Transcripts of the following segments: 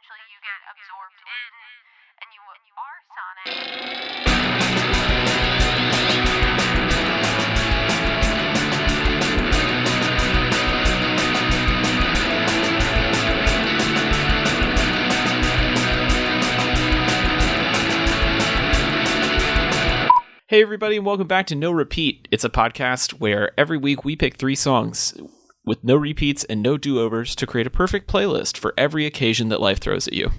eventually you get absorbed in, and you are Sonic. Hey everybody, and welcome back to No Repeat. It's a podcast where every week we pick 3 songs with no repeats and no do-overs to create a perfect playlist for every occasion that life throws at you.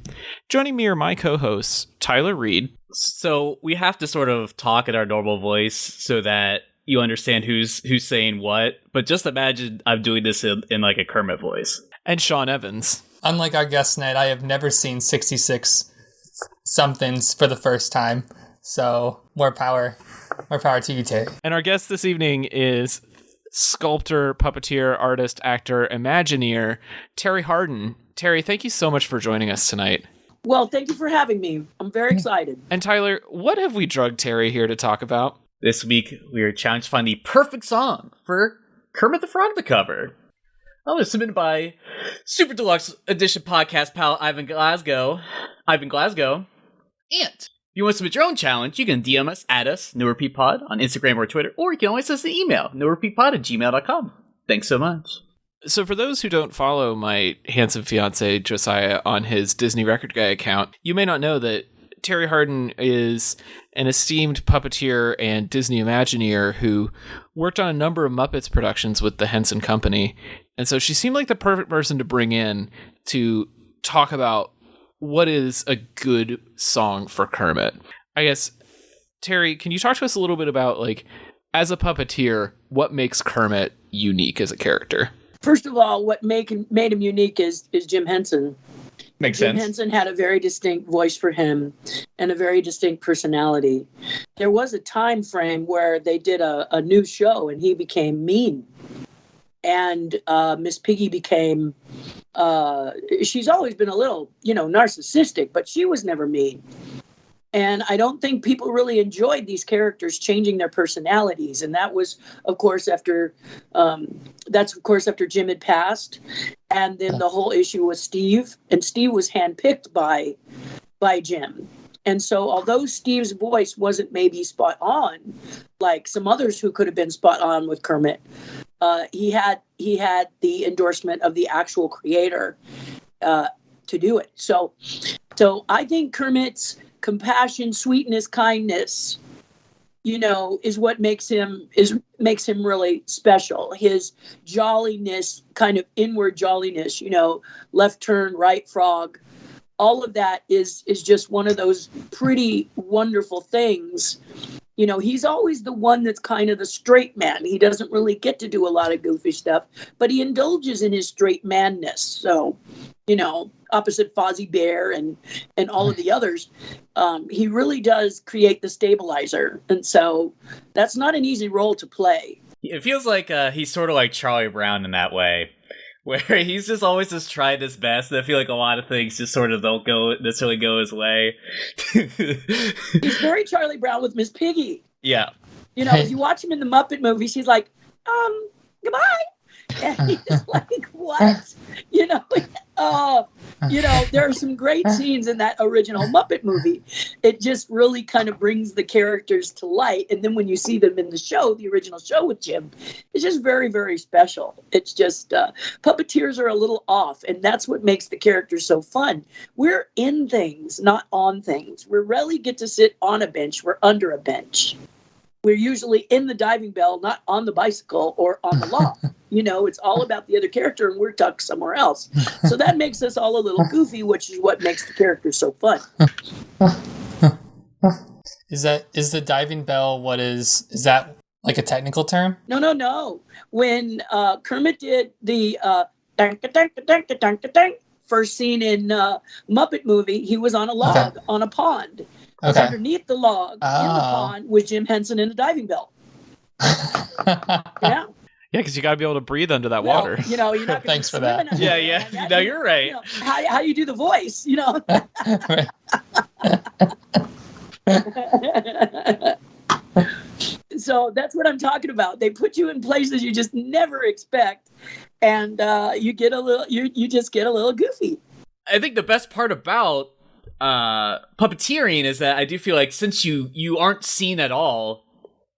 Joining me are my co-hosts, Tyler Reed. So we have to sort of talk in our normal voice so that you understand who's saying what, but just imagine I'm doing this in like a Kermit voice. And Sean Evans. Unlike our guest tonight, I have never seen 66 somethings for the first time. So more power to you, Terry. And our guest this evening is sculptor, puppeteer, artist, actor, Imagineer, Terri Hardin. Terri, thank you so much for joining us tonight. Well, thank you for having me. I'm very excited. And Tyler, what have we drugged Terri here to talk about? This week, we are challenged to find the perfect song for Kermit the Frog to cover. Oh, it's submitted by Super Deluxe Edition podcast pal Ivan Glasgow. And if you want to submit your own challenge, you can DM us, add us, No Repeat Pod, on Instagram or Twitter, or you can always send us an email, norepeatpod@gmail.com. Thanks so much. So for those who don't follow my handsome fiance, Josiah, on his Disney Record Guy account, you may not know that Terri Hardin is an esteemed puppeteer and Disney Imagineer who worked on a number of Muppets productions with the Henson Company. And so she seemed like the perfect person to bring in to talk about what is a good song for Kermit. I guess, Terri, can you talk to us a little bit about, like, as a puppeteer, what makes Kermit unique as a character? First of all, what made him unique is Jim Henson. Makes Jim sense. Henson had a very distinct voice for him and a very distinct personality. There was a time frame where they did a new show and he became mean. And Miss Piggy became, she's always been a little, narcissistic, but she was never mean. And I don't think people really enjoyed these characters changing their personalities. And that was, of course, after Jim had passed. And then the whole issue was Steve. And Steve was handpicked by Jim. And so although Steve's voice wasn't maybe spot on, like some others who could have been spot on with Kermit, he had the endorsement of the actual creator to do it. So I think Kermit's compassion, sweetness, kindness, is what makes him really special. His jolliness, kind of inward jolliness, left turn, right frog. All of that is just one of those pretty wonderful things. He's always the one that's kind of the straight man. He doesn't really get to do a lot of goofy stuff, but he indulges in his straight manness. So, opposite Fozzie Bear and all of the others, he really does create the stabilizer. And so that's not an easy role to play. It feels like he's sort of like Charlie Brown in that way, where he's just always just tried his best, and I feel like a lot of things just sort of don't necessarily go his way. He's very Charlie Brown with Miss Piggy. Yeah. If you watch him in the Muppet movies, he's like, goodbye. And he's like, what? There are some great scenes in that original Muppet movie. It just really kind of brings the characters to light. And then when you see them in the show, the original show with Jim, it's just very, very special. It's just puppeteers are a little off. And that's what makes the characters so fun. We're in things, not on things. We rarely get to sit on a bench. We're under a bench. We're usually in the diving bell, not on the bicycle or on the lawn. It's all about the other character and we're tucked somewhere else. So that makes us all a little goofy, which is what makes the characters so fun. Is the diving bell, is that like a technical term? No. When Kermit did the first scene in Muppet movie, he was on a log on a pond. Okay. Underneath the log in the pond was Jim Henson in the diving bell. Yeah. Yeah, because you got to be able to breathe under that water. You're not going Thanks for that. Yeah. No, you're right. How you do the voice, So that's what I'm talking about. They put you in places you just never expect, and you just get a little goofy. I think the best part about puppeteering is that I do feel like since you aren't seen at all,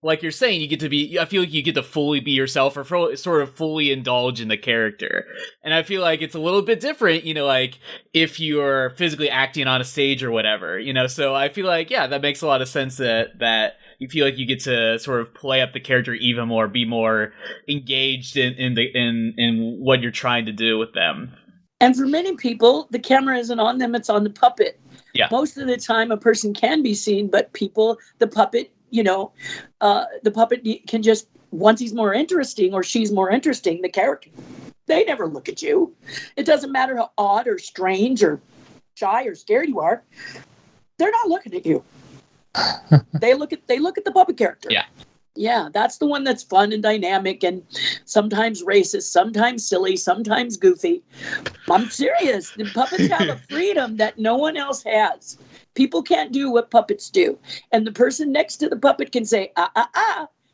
like you're saying, I feel like you get to fully be yourself or sort of fully indulge in the character. And I feel like it's a little bit different, like if you're physically acting on a stage or whatever, so I feel like, yeah, that makes a lot of sense that you feel like you get to sort of play up the character even more, be more engaged in what you're trying to do with them. And for many people, the camera isn't on them, it's on the puppet. Yeah. Most of the time a person can be seen, but the puppet, the puppet can just, once he's more interesting or she's more interesting, the character, they never look at you. It doesn't matter how odd or strange or shy or scared you are. They're not looking at you. They look at the puppet character. Yeah. Yeah, that's the one that's fun and dynamic and sometimes racist, sometimes silly, sometimes goofy. I'm serious. The puppets have a freedom that no one else has. People can't do what puppets do. And the person next to the puppet can say,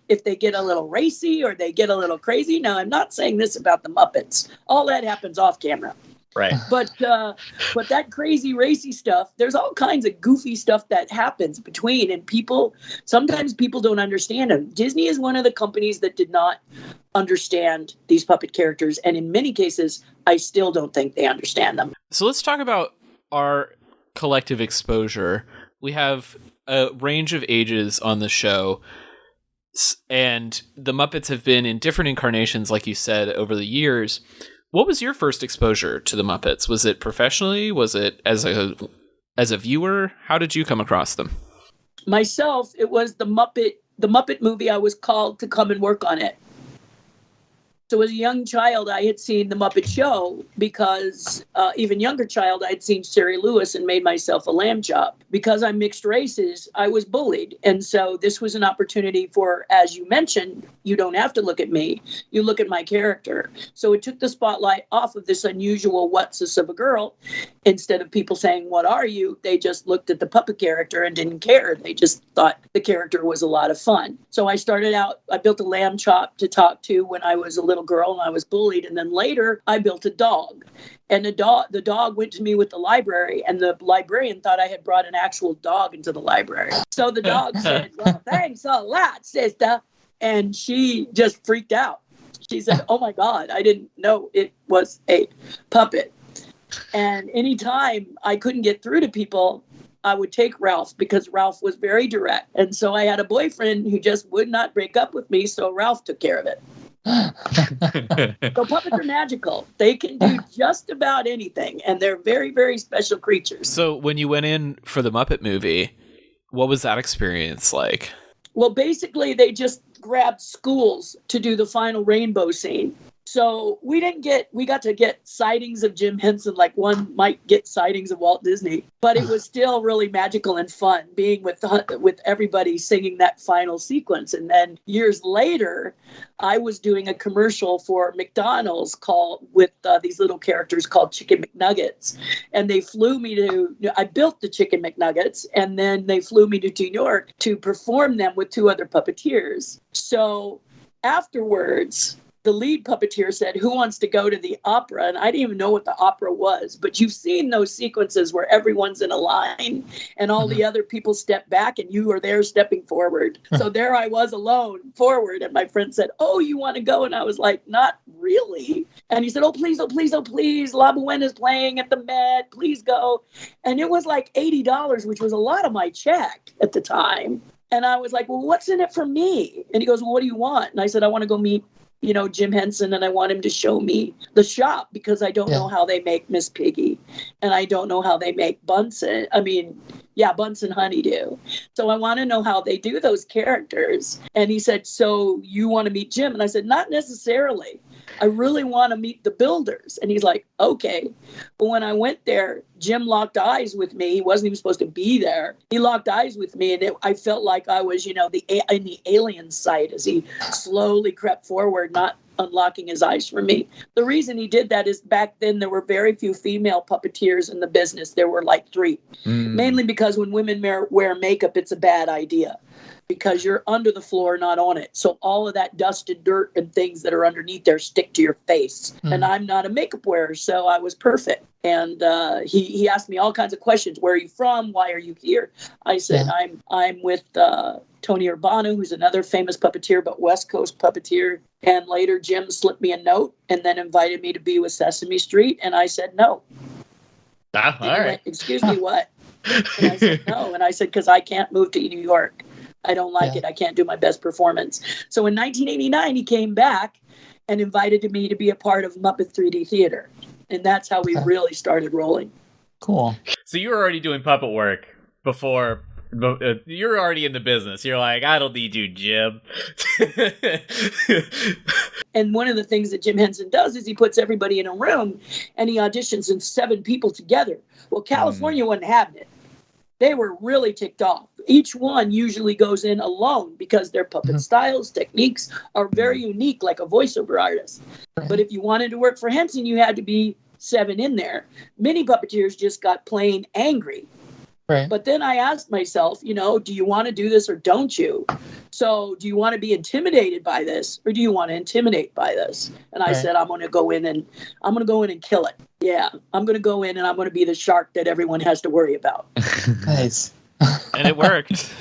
if they get a little racy or they get a little crazy. Now, I'm not saying this about the Muppets. All that happens off camera. Right. But that crazy racy stuff, there's all kinds of goofy stuff that happens between, and sometimes people don't understand them. Disney is one of the companies that did not understand these puppet characters, and in many cases, I still don't think they understand them. So let's talk about our collective exposure. We have a range of ages on the show, and the Muppets have been in different incarnations, like you said, over the years. What was your first exposure to the Muppets? Was it professionally? Was it as a viewer? How did you come across them? Myself, it was the Muppet movie. I was called to come and work on it. So as a young child, I had seen The Muppet Show because even younger child, I'd seen Jerry Lewis and made myself a lamb chop. Because I'm mixed races, I was bullied. And so this was an opportunity for, as you mentioned, you don't have to look at me. You look at my character. So it took the spotlight off of this unusual what's this of a girl. Instead of people saying, what are you? They just looked at the puppet character and didn't care. They just thought the character was a lot of fun. So I started out, I built a lamb chop to talk to when I was a little girl and I was bullied. And then later I built a dog. And the dog went to me with the library, and the librarian thought I had brought an actual dog into the library. So the dog said, well, thanks a lot, sister. And she just freaked out. She said, oh my God, I didn't know it was a puppet. And anytime I couldn't get through to people, I would take Ralph because Ralph was very direct. And so I had a boyfriend who just would not break up with me, so Ralph took care of it. So puppets are magical. They can do just about anything, and they're very, very special creatures. So when you went in for the Muppet movie, what was that experience like? Well, basically, they just grabbed schools to do the final rainbow scene. So we got to get sightings of Jim Henson, like one might get sightings of Walt Disney, but it was still really magical and fun being with everybody singing that final sequence. And then years later, I was doing a commercial for McDonald's with these little characters called Chicken McNuggets. And they flew me I built the Chicken McNuggets, and then they flew me to New York to perform them with two other puppeteers. So afterwards, the lead puppeteer said, who wants to go to the opera? And I didn't even know what the opera was, but you've seen those sequences where everyone's in a line and all the other people step back and you are there stepping forward. So there I was alone forward. And my friend said, oh, you want to go? And I was like, not really. And he said, oh, please, oh, please, oh, please. La Boheme is playing at the Met. Please go. And it was like $80, which was a lot of my check at the time. And I was like, well, what's in it for me? And he goes, well, what do you want? And I said, I want to go meet Jim Henson, and I want him to show me the shop because I don't know how they make Miss Piggy, and I don't know how they make Bunsen. Bunsen Honeydew. So I want to know how they do those characters. And he said, so you want to meet Jim? And I said, not necessarily. I really want to meet the builders. And he's like, okay. But when I went there, Jim locked eyes with me. He wasn't even supposed to be there. He locked eyes with me, and I felt like I was, in the alien site as he slowly crept forward, not unlocking his eyes for me. The reason he did that is back then there were very few female puppeteers in the business. There were like 3. Mainly because when women wear makeup, it's a bad idea because you're under the floor, not on it. So all of that dust and dirt and things that are underneath there stick to your face. And I'm not a makeup wearer, so I was perfect. And he asked me all kinds of questions. Where are you from? Why are you here? I said, I'm with Tony Urbano, who's another famous puppeteer, but West Coast puppeteer. And later Jim slipped me a note and then invited me to be with Sesame Street. And I said, no. All right. Went, excuse me, what? And I said, no. And I said, because I can't move to New York. I don't like it. I can't do my best performance. So in 1989, he came back and invited me to be a part of Muppet 3D Theater. And that's how we really started rolling. Cool. So you were already doing puppet work before. You're already in the business. You're like, I don't need you, Jim. And one of the things that Jim Henson does is he puts everybody in a room and he auditions in 7 people together. Well, California wasn't having it. They were really ticked off. Each one usually goes in alone because their puppet styles, techniques are very unique, like a voiceover artist. But if you wanted to work for Henson, you had to be 7 in there. Many puppeteers just got plain angry. Right. But then I asked myself, do you want to do this or don't you? So do you want to be intimidated by this or do you want to intimidate by this? And I said, I'm going to go in and kill it. Yeah, I'm going to go in and I'm going to be the shark that everyone has to worry about. Nice. And it worked.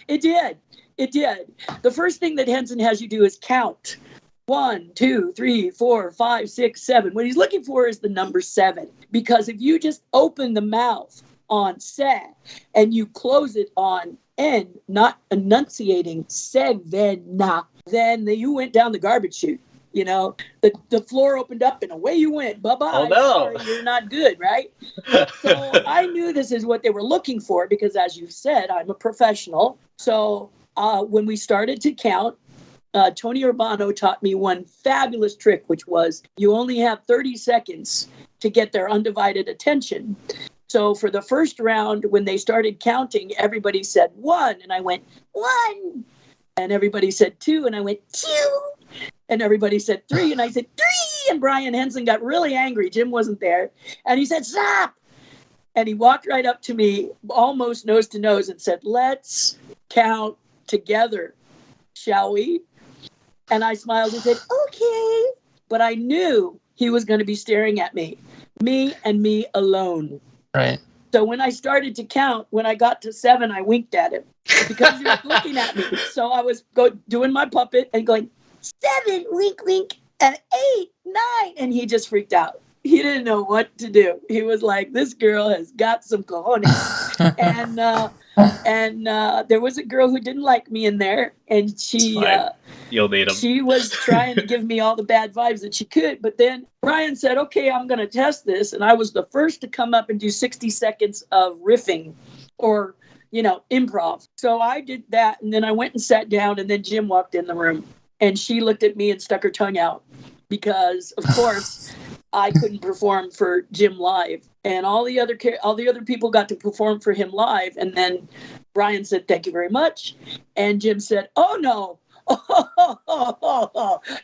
It did. The first thing that Henson has you do is count. 1, 2, 3, 4, 5, 6, 7. What he's looking for is the number 7. Because if you just open the mouth on se and you close it on n, not enunciating seven, then you went down the garbage chute. The floor opened up and away you went. Bye-bye. Oh, no. Sorry, you're not good, right? So I knew this is what they were looking for because, as you said, I'm a professional. So when we started to count, Tony Urbano taught me one fabulous trick, which was you only have 30 seconds to get their undivided attention. So for the first round, when they started counting, everybody said 1, and I went 1. And everybody said 2, and I went 2. And everybody said 3, and I said 3. And Brian Henson got really angry. Jim wasn't there. And he said, stop. And he walked right up to me, almost nose to nose, and said, let's count together, shall we? And I smiled and said, okay. But I knew he was going to be staring at me and me alone. Right. So when I started to count, when I got to 7, I winked at him because he was looking at me. So I was doing my puppet and going, 7, wink, wink, and 8, 9. And he just freaked out. He didn't know what to do. He was like, this girl has got some cojones. and there was a girl who didn't like me in there. And You'll need them. She was trying to give me all the bad vibes that she could. But then Brian said, okay, I'm going to test this. And I was the first to come up and do 60 seconds of riffing or, improv. So I did that. And then I went and sat down. And then Jim walked in the room. And she looked at me and stuck her tongue out because, of course, I couldn't perform for Jim live. And all the other people got to perform for him live. And then Brian said, thank you very much. And Jim said, oh, no.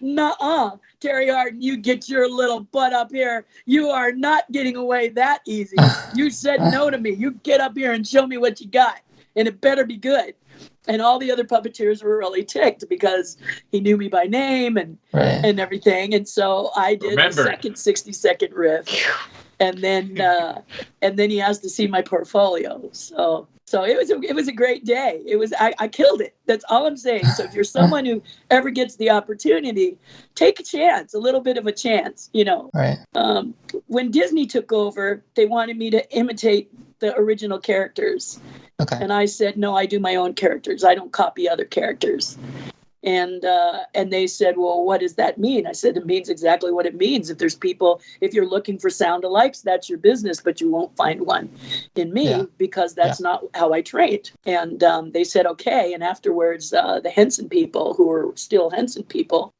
Nuh-uh. Terri Hardin, you get your little butt up here. You are not getting away that easy. You said no to me. You get up here and show me what you got. And it better be good. And all the other puppeteers were really ticked because he knew me by name and everything. And so I did the second 60-second riff. And then he asked to see my portfolio. So it was a great day. I killed it. That's all I'm saying. So if you're someone who ever gets the opportunity, take a chance, a little bit of a chance, Right. When Disney took over, they wanted me to imitate the original characters. Okay. And I said, no, I do my own characters. I don't copy other characters. And they said, well, what does that mean? I said, it means exactly what it means. If you're looking for sound-alikes, that's your business, but you won't find one in me because that's not how I trained. And they said, okay. And afterwards, the Henson people, who are still Henson people,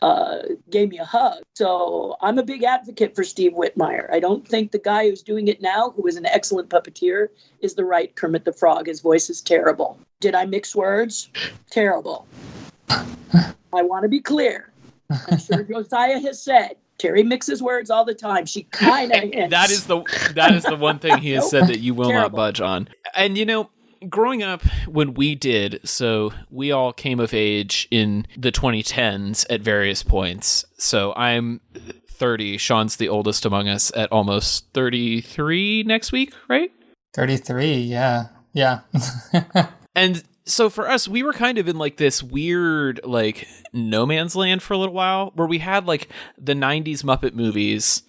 gave me a hug. So I'm a big advocate for Steve Whitmire. I don't think the guy who's doing it now, who is an excellent puppeteer, is the right Kermit the Frog. His voice is terrible. Did I mix words? Terrible. I want to be clear. I'm sure Josiah has said Terry mixes words all the time. She kind of That is the one thing he has Nope. said that you will not Terrible. budge on. And growing up when we did, so we all came of age in the 2010s at various points. So I'm 30. Sean's the oldest among us at almost 33 next week, right? 33, yeah. Yeah. And so for us, we were kind of in like this weird, like, no man's land for a little while where we had like the 90s Muppet movies.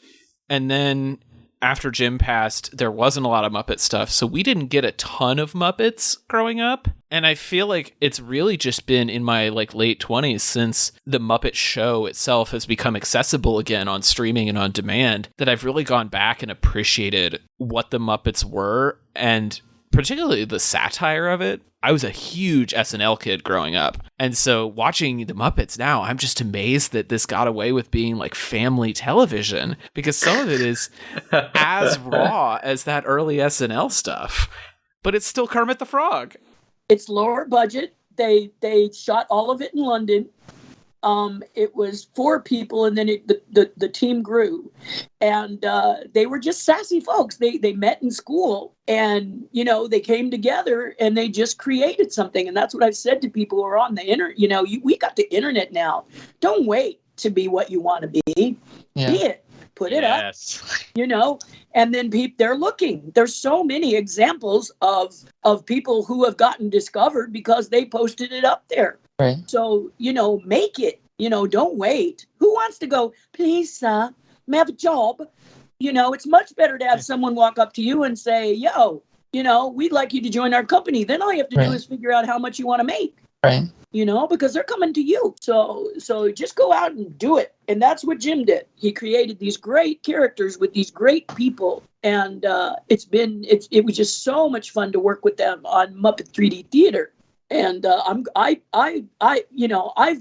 And then after Jim passed, there wasn't a lot of Muppet stuff. So we didn't get a ton of Muppets growing up. And I feel like it's really just been in my like late 20s since the Muppet Show itself has become accessible again on streaming and on demand that I've really gone back and appreciated what the Muppets were, and particularly the satire of it. I was a huge SNL kid growing up. And so watching the Muppets now, I'm just amazed that this got away with being like family television, because some of it is as raw as that early SNL stuff. But it's still Kermit the Frog. It's lower budget. They shot all of it in London. It was 4 people, and then the team grew, and they were just sassy folks. They met in school, and they came together and they just created something. And that's what I've said to people who are on the internet. We got the internet now. Don't wait to be what you want to be. Yeah. Be it. Put it up. And then they're looking. There's so many examples of people who have gotten discovered because they posted it up there. Right. So, make it, don't wait. Who wants to go, please, sir, may I have a job? It's much better to have someone walk up to you and say, yo, we'd like you to join our company. Then all you have to do is figure out how much you want to make. Right. Because they're coming to you. So just go out and do it. And that's what Jim did. He created these great characters with these great people. And it was just so much fun to work with them on Muppet 3D Theater. And I've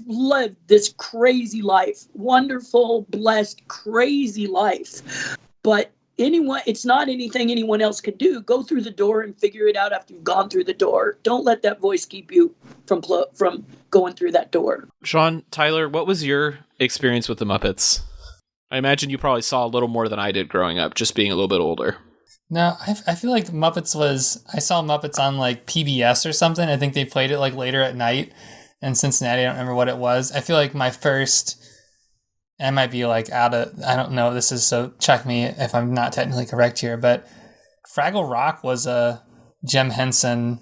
lived this crazy life, wonderful, blessed, crazy life. But it's not anything anyone else can do. Go through the door and figure it out after you've gone through the door. Don't let that voice keep you from going through that door. Sean, Tyler, what was your experience with the Muppets? I imagine you probably saw a little more than I did growing up, just being a little bit older. No, I feel like I saw Muppets on like PBS or something. I think they played it like later at night in Cincinnati. I don't remember what it was. I feel like my first, I might be like I don't know, this is, so check me if I'm not technically correct here, but Fraggle Rock was a Jim Henson.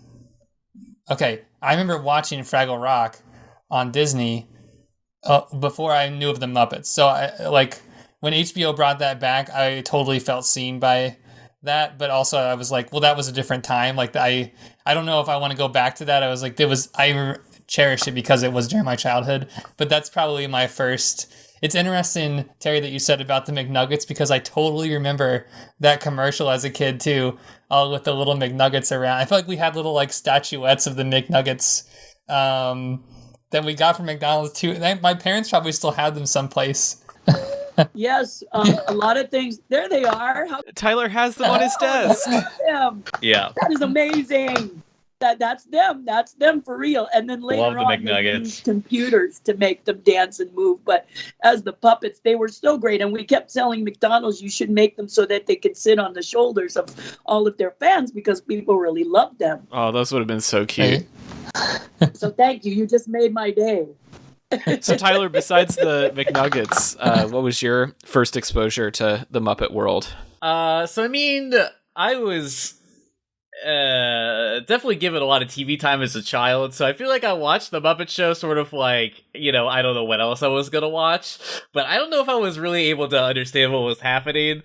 Okay, I remember watching Fraggle Rock on Disney before I knew of the Muppets. So when HBO brought that back, I totally felt seen by that, but also I was like, well, that was a different time. Like I don't know if I want to go back to that. I was like, I cherish it because it was during my childhood, but that's probably my first. It's interesting, Terry, that you said about the McNuggets, because I totally remember that commercial as a kid too, all with the little McNuggets around. I feel like we had little like statuettes of the McNuggets that we got from McDonald's too. My parents probably still had them someplace. Yes, a lot of things. There they are. Tyler has them on his desk. Them. Yeah. That is amazing. That's them. That's them for real. And then later Love the on, they McNuggets. used computers to make them dance and move. But as the puppets, they were so great. And we kept telling McDonald's you should make them so that they could sit on the shoulders of all of their fans, because people really loved them. Oh, those would have been so cute. So thank you. You just made my day. So Tyler, besides the McNuggets, what was your first exposure to the Muppet world? So I mean, I was definitely given a lot of TV time as a child, so I feel like I watched the Muppet Show sort of like, I don't know what else I was gonna watch, but I don't know if I was really able to understand what was happening.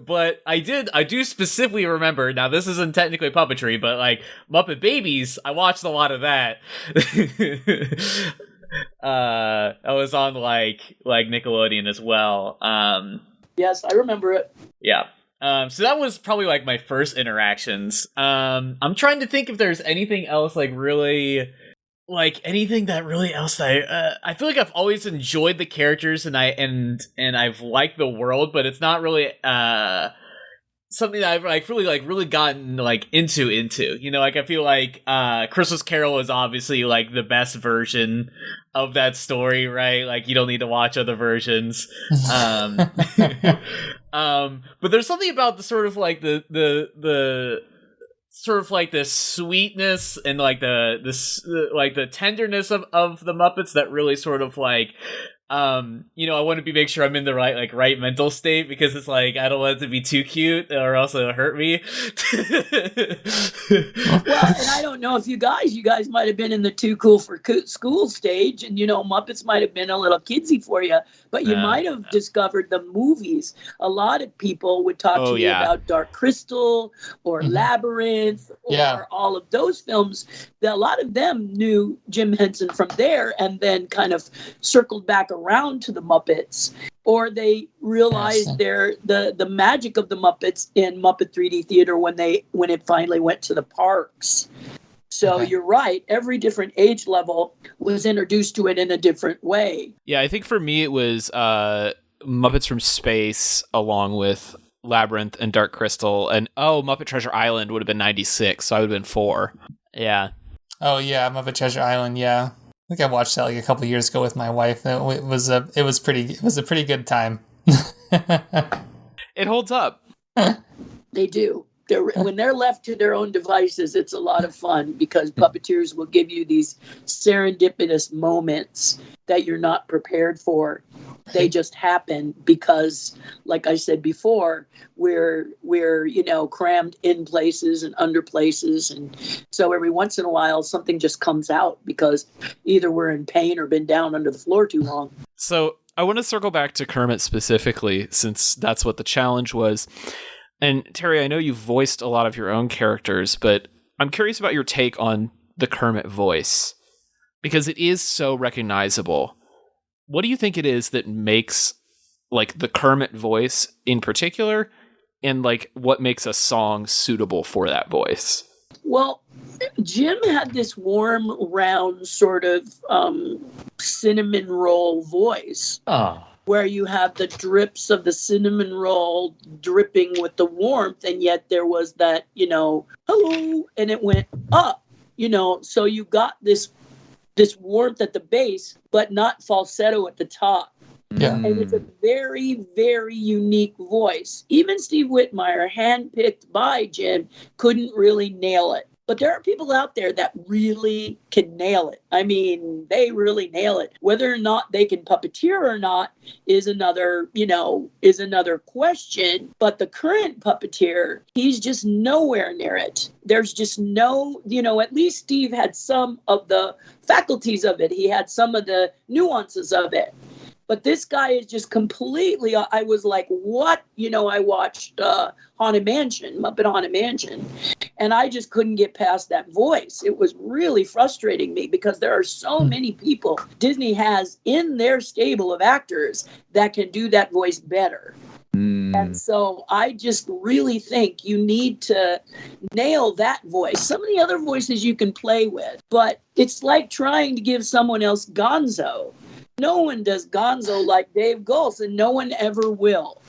But I do specifically remember, now this isn't technically puppetry, but like Muppet Babies, I watched a lot of that. I was on like Nickelodeon as well. Yes, I remember it. Yeah. So that was probably like my first interactions. I'm trying to think if there's anything else like really, like anything that really else that I feel like I've always enjoyed the characters and I've liked the world, but it's not really something that I've really gotten like into. Like I feel like Christmas Carol is obviously like the best version of that story, right? Like you don't need to watch other versions. But there's something about the sort of like the sort of like the sweetness and like the tenderness of the Muppets that really sort of like I want to make sure I'm in the right mental state, because it's like I don't want it to be too cute or else it'll hurt me. Well, and I don't know if you guys might have been in the too cool for school stage, and Muppets might have been a little kidsy for you, but you might have discovered the movies. A lot of people would talk to you about Dark Crystal or Labyrinth or all of those films. A lot of them knew Jim Henson from there, and then kind of circled back around to the Muppets, or they realized the magic of the Muppets in Muppet 3D Theater when it finally went to the parks. So you're right, every different age level was introduced to it in a different way. Yeah, I think for me it was Muppets from Space along with Labyrinth and Dark Crystal, and Muppet Treasure Island would have been 96, so I would have been 4. Yeah. Oh yeah, Muppet Treasure Island, yeah. I think I watched that like a couple years ago with my wife. It was a pretty good time. It holds up. They do. When they're left to their own devices, it's a lot of fun, because puppeteers will give you these serendipitous moments that you're not prepared for. They just happen because, like I said before, we're crammed in places and under places, and so every once in a while something just comes out because either we're in pain or been down under the floor too long. So I want to circle back to Kermit specifically, since that's what the challenge was. And Terri, I know you've voiced a lot of your own characters, but I'm curious about your take on the Kermit voice, because it is so recognizable. What do you think it is that makes like the Kermit voice in particular, and like what makes a song suitable for that voice? Well, Jim had this warm, round sort of cinnamon roll voice. Where you have the drips of the cinnamon roll dripping with the warmth, and yet there was that, hello, and it went up, so you got this warmth at the base, but not falsetto at the top. Yeah. And it's a very, very unique voice. Even Steve Whitmire, handpicked by Jim, couldn't really nail it. But there are people out there that really can nail it. I mean, they really nail it. Whether or not they can puppeteer or not is another question. But the current puppeteer, he's just nowhere near it. There's just no, at least Steve had some of the faculties of it. He had some of the nuances of it. But this guy is just completely, I was like, what? I watched Haunted Mansion, Muppet Haunted Mansion, and I just couldn't get past that voice. It was really frustrating me, because there are so many people Disney has in their stable of actors that can do that voice better. And so I just really think you need to nail that voice. Some of the other voices you can play with, but it's like trying to give someone else Gonzo. No one does Gonzo like Dave Goelz, and no one ever will.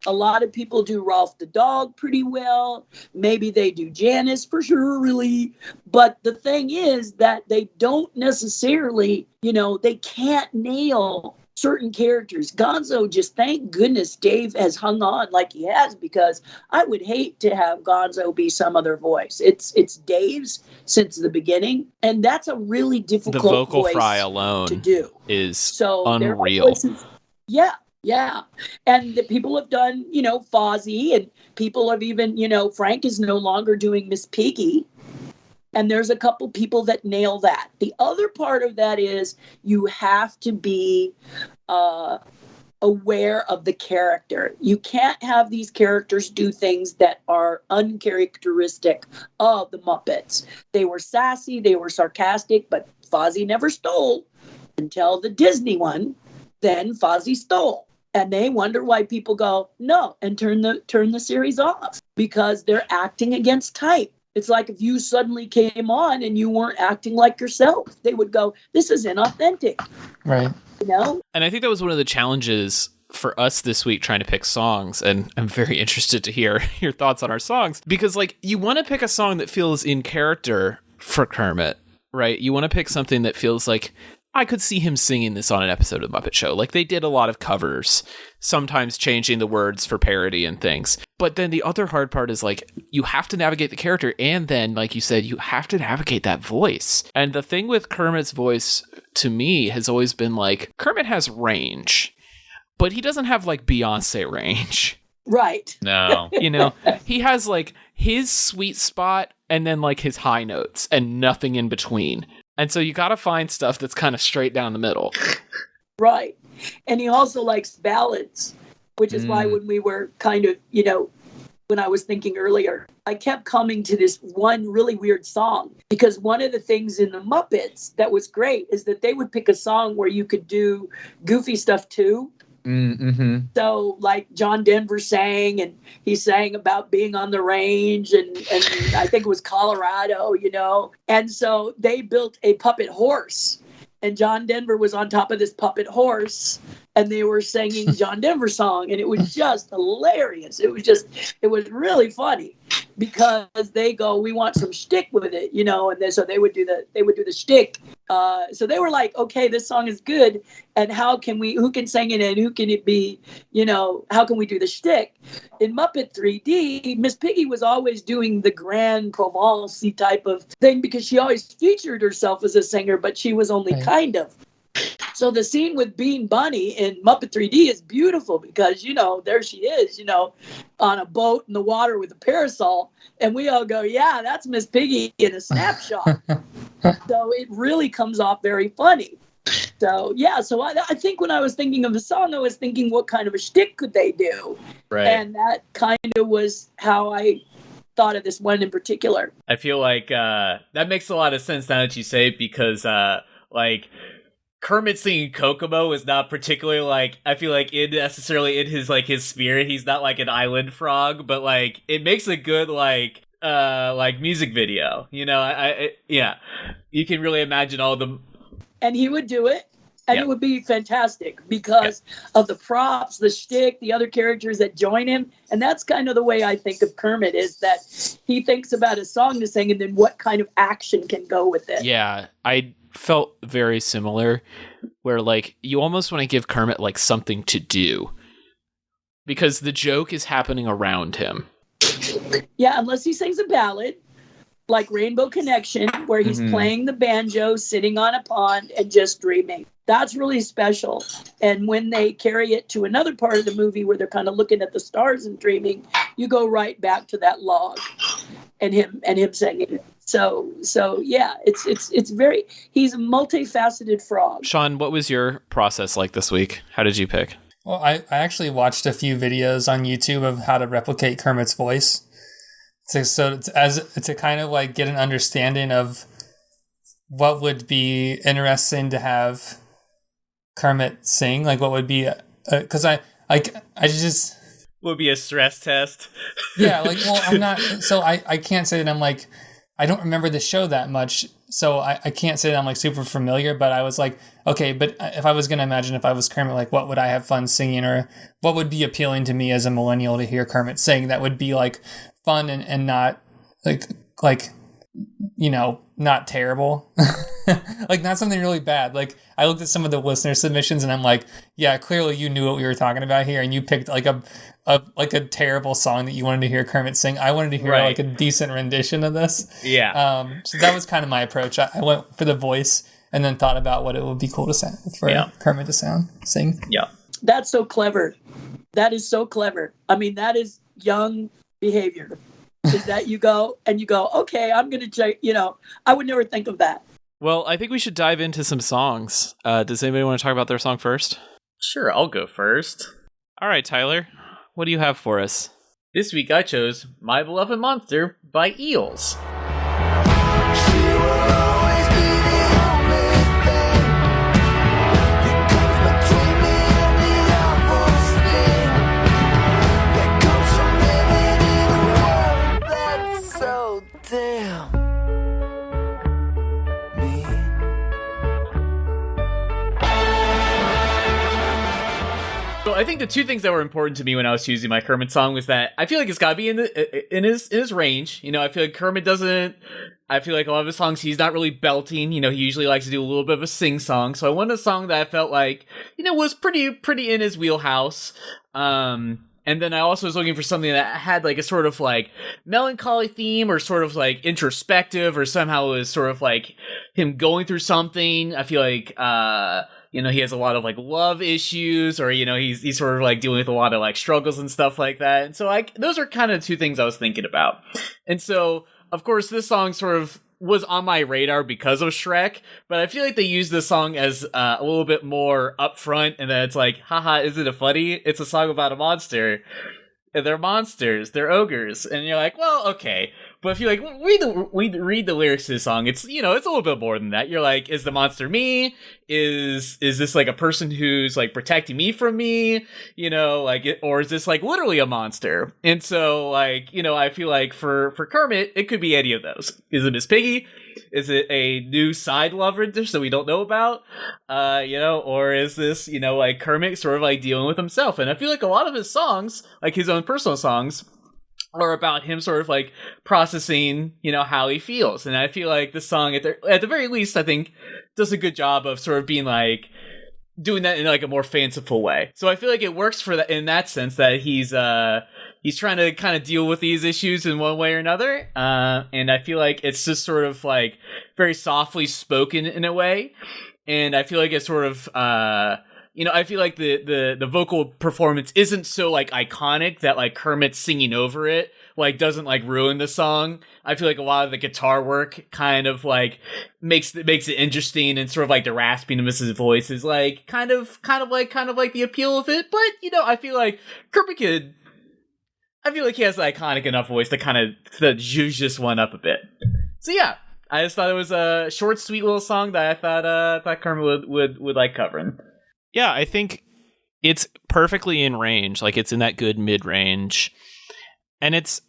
A lot of people do Rolf the dog pretty well. Maybe they do Janice for sure, really. But the thing is that they don't necessarily, they can't nail certain characters. Gonzo, just thank goodness Dave has hung on like he has, because I would hate to have Gonzo be some other voice. It's Dave's since the beginning, and that's a really difficult the vocal voice fry alone to do. Is so unreal. Yeah. And the people have done, Fozzie, and people have even, Frank is no longer doing Miss Piggy. And there's a couple people that nail that. The other part of that is you have to be aware of the character. You can't have these characters do things that are uncharacteristic of the Muppets. They were sassy, they were sarcastic, but Fozzie never stole until the Disney one. Then Fozzie stole. And they wonder why people go, no, and turn the series off, because they're acting against type. It's like if you suddenly came on and you weren't acting like yourself, they would go, this is inauthentic. Right. And I think that was one of the challenges for us this week, trying to pick songs. And I'm very interested to hear your thoughts on our songs, because you want to pick a song that feels in character for Kermit, right? You want to pick something that feels like I could see him singing this on an episode of The Muppet Show. Like, they did a lot of covers, sometimes changing the words for parody and things. But then the other hard part is, like, you have to navigate the character, and then, like you said, you have to navigate that voice. And the thing with Kermit's voice, to me, has always been, like, Kermit has range, but he doesn't have, like, Beyonce range. Right. No. You know, he has, like, his sweet spot and then, like, his high notes and nothing in between. And so you got to find stuff that's kind of straight down the middle. Right. And he also likes ballads, which is why when we were kind of, you know, when I was thinking earlier, I kept coming to this one really weird song, because one of the things in the Muppets that was great is that they would pick a song where you could do goofy stuff too. Mm-hmm. So like John Denver sang, and he sang about being on the range, and I think it was Colorado, you know. And so they built a puppet horse, and John Denver was on top of this puppet horse, and they were singing John Denver song, and it was just hilarious. It was really funny, because they go, we want some shtick with it, you know, and then, so they would do the shtick. So they were like, okay, this song is good, and who can sing it, and who can it be, you know, how can we do the shtick? In Muppet 3D, Miss Piggy was always doing the Grand Provence type of thing, because she always featured herself as a singer, but she was only kind of. So the scene with Bean Bunny in Muppet 3D is beautiful, because, you know, there she is, you know, on a boat in the water with a parasol. And we all go, yeah, that's Miss Piggy in a snapshot. So it really comes off very funny. So, yeah, so I think when I was thinking of the song, I was thinking, what kind of a shtick could they do? Right. And that kind of was how I thought of this one in particular. I feel like that makes a lot of sense now that you say it, because, like, Kermit singing Kokomo is not particularly, like, I feel like necessarily in his spirit. He's not like an island frog, but like it makes a good like music video. You know, yeah, you can really imagine all the. And he would do it, and it would be fantastic because of the props, the shtick, the other characters that join him. And that's kind of the way I think of Kermit, is that he thinks about a song to sing and then what kind of action can go with it. Yeah, I felt very similar, where like you almost want to give Kermit like something to do, because the joke is happening around him. Yeah, unless he sings a ballad like Rainbow Connection, where he's playing the banjo, sitting on a pond and just dreaming. That's really special. And when they carry it to another part of the movie where they're kind of looking at the stars and dreaming, you go right back to that log and him singing it. So yeah, it's very, he's a multifaceted frog. Sean, what was your process like this week? How did you pick? Well, I actually watched a few videos on YouTube of how to replicate Kermit's voice. To kind of like get an understanding of what would be interesting to have Kermit sing, like what would be, because I just would be a stress test. Yeah, like, well, I'm not, so I can't say that I'm like, I don't remember the show that much, so I can't say that I'm like super familiar, but I was like, okay, but if I was going to imagine if I was Kermit, like what would I have fun singing, or what would be appealing to me as a millennial to hear Kermit sing that would be like fun and not like you know, not terrible. Like not something really bad. Like I looked at some of the listener submissions and I'm like, yeah, clearly you knew what we were talking about here, and you picked like a terrible song that you wanted to hear Kermit sing. I wanted to hear like a decent rendition of this. Yeah. So that was kind of my approach. I went for the voice and then thought about what it would be cool to sound for Kermit to sing. Yeah. That's so clever. That is so clever. I mean, that is young behavior. Is that you go, okay, I'm going to check, you know, I would never think of that. Well, I think we should dive into some songs. Does anybody want to talk about their song first? Sure, I'll go first. All right, Tyler, what do you have for us? This week I chose My Beloved Monster by Eels. So I think the two things that were important to me when I was choosing my Kermit song was that I feel like it's got to be in his range. You know, I feel like Kermit doesn't. I feel like a lot of his songs he's not really belting. You know, he usually likes to do a little bit of a sing song. So I wanted a song that I felt like, you know, was pretty in his wheelhouse. And then I also was looking for something that had like a sort of like melancholy theme or sort of like introspective or somehow was sort of like him going through something. I feel like, you know, he has a lot of like love issues or, you know, he's sort of like dealing with a lot of like struggles and stuff like that. And so those are kind of two things I was thinking about. And so, of course, this song sort of was on my radar because of Shrek, but I feel like they use this song as a little bit more upfront, and then it's like, haha, isn't it funny? It's a song about a monster. And they're monsters, they're ogres, and you're like, well, okay. But if you like read the lyrics to the song, it's, you know, it's a little bit more than that. You're like, is the monster me? Is this like a person who's like protecting me from me? You know, like, or is this like literally a monster? And so, like, you know, I feel like for Kermit, it could be any of those. Is it Miss Piggy? Is it a new side love interest that we don't know about? You know, or is this, you know, like Kermit sort of like dealing with himself? And I feel like a lot of his songs, like his own personal songs, are about him sort of like processing, you know, how he feels. And I feel like this song, at the very least, I think does a good job of sort of being like, doing that in like a more fanciful way. So I feel like it works for that in that sense that he's trying to kind of deal with these issues in one way or another. And I feel like it's just sort of like very softly spoken in a way. And I feel like it's sort of, you know, I feel like the vocal performance isn't so like iconic that like Kermit singing over it like doesn't like ruin the song. I feel like a lot of the guitar work kind of like makes it interesting, and sort of like the rasping of his voice is like kind of like the appeal of it. But you know, I feel like Kermit I feel like he has an iconic enough voice to kind of juice this one up a bit. So yeah, I just thought it was a short, sweet little song that I thought Kermit would like covering. Yeah, I think it's perfectly in range. Like, it's in that good mid-range. And it's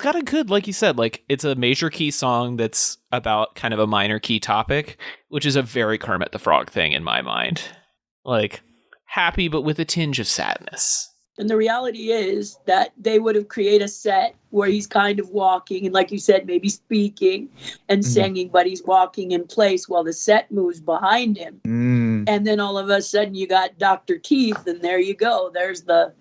got a good, like you said, like, it's a major key song that's about kind of a minor key topic, which is a very Kermit the Frog thing in my mind. Like, happy, but with a tinge of sadness. And the reality is that they would have created a set where he's kind of walking and, like you said, maybe speaking and singing, but he's walking in place while the set moves behind him. And then all of a sudden you got Dr. Teeth, and there you go. There's the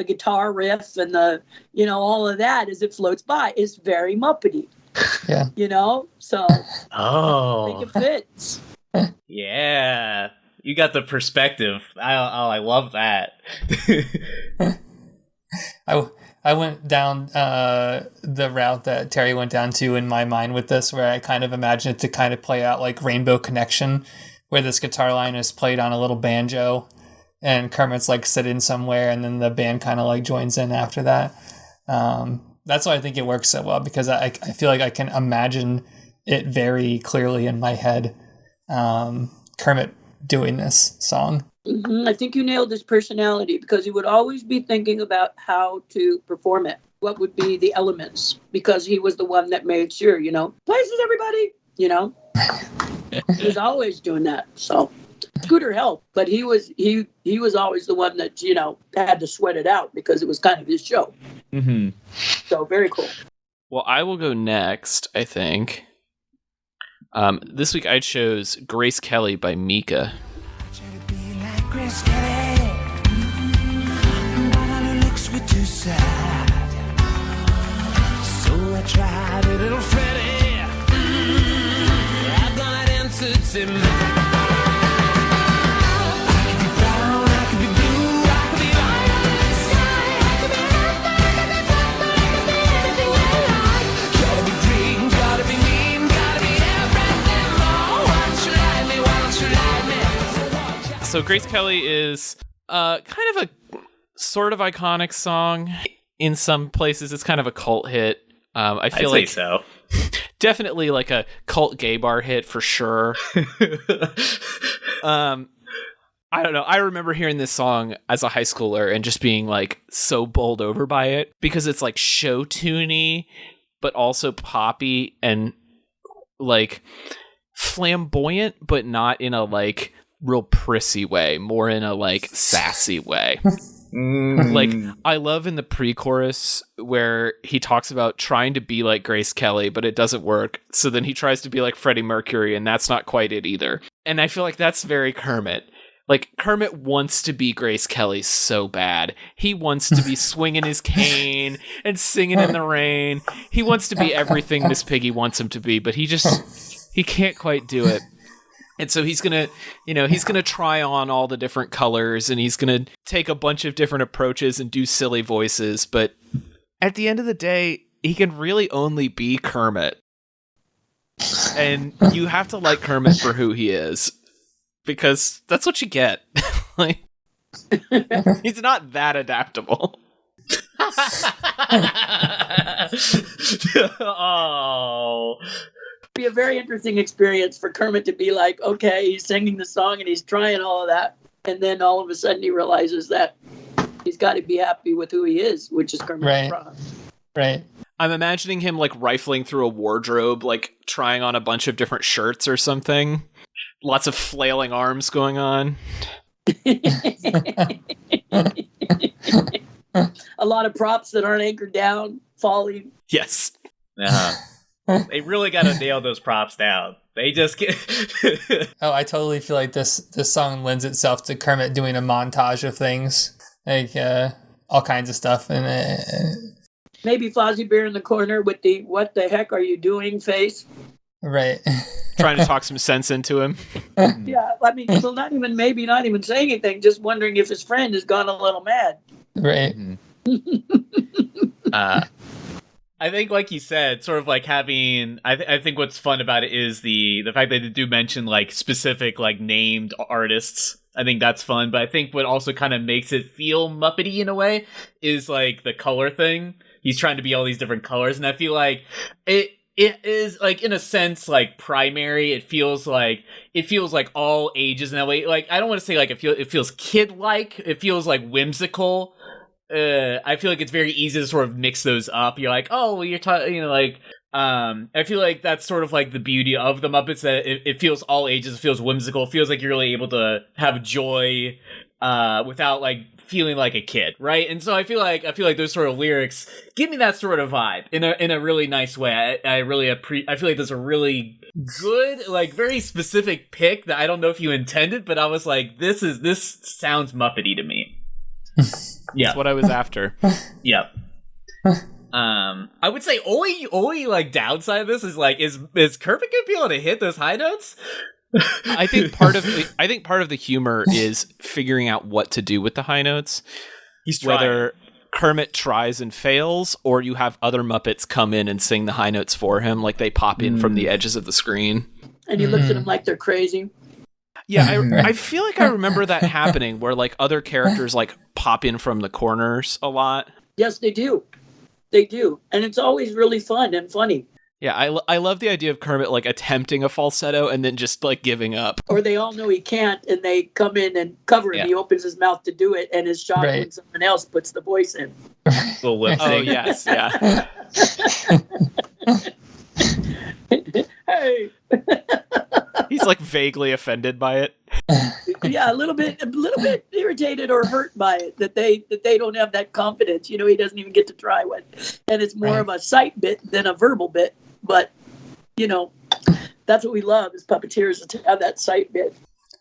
guitar riff and the, you know, all of that as it floats by. It's very Muppety. Yeah. You know? So I think it fits. Yeah. You got the perspective. I love that. I went down the route that Terry went down to in my mind with this, where I kind of imagine it to kind of play out like Rainbow Connection, where this guitar line is played on a little banjo and Kermit's like sitting somewhere and then the band kind of like joins in after that. That's why I think it works so well, because I feel like I can imagine it very clearly in my head. Kermit doing this song. I think you nailed his personality, because he would always be thinking about how to perform it. What would be the elements? Because he was the one that made sure, you know, places everybody, you know. He was always doing that. So Scooter helped, but he was always the one that, you know, had to sweat it out because it was kind of his show. So very cool. Well, I will go next, I think. This week I chose Grace Kelly by Mika. Grace Kelly, but all her looks were too sad. So I tried a little Freddie. I got an answer to me. I could be brown, I could be blue, I could be light under the sky. I could be happy, I could be anything I like. Gotta be green, gotta be mean, gotta be everything more. Why don't you like me? Why don't you like me? So Grace Kelly is kind of a sort of iconic song. In some places, it's kind of a cult hit. I feel like so. Definitely like a cult gay bar hit for sure. I don't know. I remember hearing this song as a high schooler and just being like so bowled over by it, because it's like show tuney, but also poppy and like flamboyant, but not in a like real prissy way, more in a like sassy way. Like, I love in the pre-chorus where he talks about trying to be like Grace Kelly, but it doesn't work. So then he tries to be like Freddie Mercury, and that's not quite it either. And I feel like that's very Kermit. Like, Kermit wants to be Grace Kelly so bad. He wants to be swinging his cane and singing in the rain. He wants to be everything Miss Piggy wants him to be, but he can't quite do it. And so he's going to try on all the different colors, and he's going to take a bunch of different approaches and do silly voices. But at the end of the day, he can really only be Kermit. And you have to like Kermit for who he is, because that's what you get. Like, he's not that adaptable. Oh. Be a very interesting experience for Kermit to be like, okay, he's singing the song and he's trying all of that, and then all of a sudden he realizes that he's got to be happy with who he is, which is Kermit the Frog. Right. I'm imagining him like rifling through a wardrobe, like trying on a bunch of different shirts or something. Lots of flailing arms going on. A lot of props that aren't anchored down, falling. Yes. They really got to nail those props down. They just get. Oh, I totally feel like this song lends itself to Kermit doing a montage of things, like all kinds of stuff, and Maybe Fozzie Bear in the corner with the "What the heck are you doing?" face. right. Trying to talk some sense into him. Yeah, I mean, well, not even saying anything, just wondering if his friend has gone a little mad. Right. I think, like you said, sort of like having. I think what's fun about it is the fact that they do mention like specific like named artists. I think that's fun, but I think what also kind of makes it feel Muppety in a way is like the color thing. He's trying to be all these different colors, and I feel like it is like in a sense like primary. It feels like all ages in that way. Like I don't want to say like it feels kid like. It feels like whimsical. I feel like it's very easy to sort of mix those up. You're like, oh, well, you're like. I feel like that's sort of like the beauty of the Muppets, that it feels all ages. It feels whimsical. It feels like you're really able to have joy without like feeling like a kid, right? And so I feel like those sort of lyrics give me that sort of vibe in a really nice way. I feel like there's a really good, like very specific pick that I don't know if you intended, but I was like, this sounds Muppety to me. Yeah, That's what I was after. Yep. I would say only like downside of this is like is Kermit gonna be able to hit those high notes? I think part of the humor is figuring out what to do with the high notes. He's trying. Whether Kermit tries and fails, or you have other Muppets come in and sing the high notes for him, like they pop in from the edges of the screen. And he looks at him like they're crazy. Yeah, I feel like I remember that happening, where like other characters like pop in from the corners a lot. Yes, they do. They do. And it's always really fun and funny. Yeah, I love the idea of Kermit like attempting a falsetto and then just like giving up. Or they all know he can't, and they come in and cover him. Yeah. He opens his mouth to do it, and is shocked when someone else puts the voice in. Little lip Oh sync. yes, yeah. Hey. He's like vaguely offended by it. Yeah, a little bit irritated or hurt by it that they don't have that confidence. You know, he doesn't even get to try one, and it's more of a sight bit than a verbal bit. But you know, that's what we love as puppeteers, is to have that sight bit.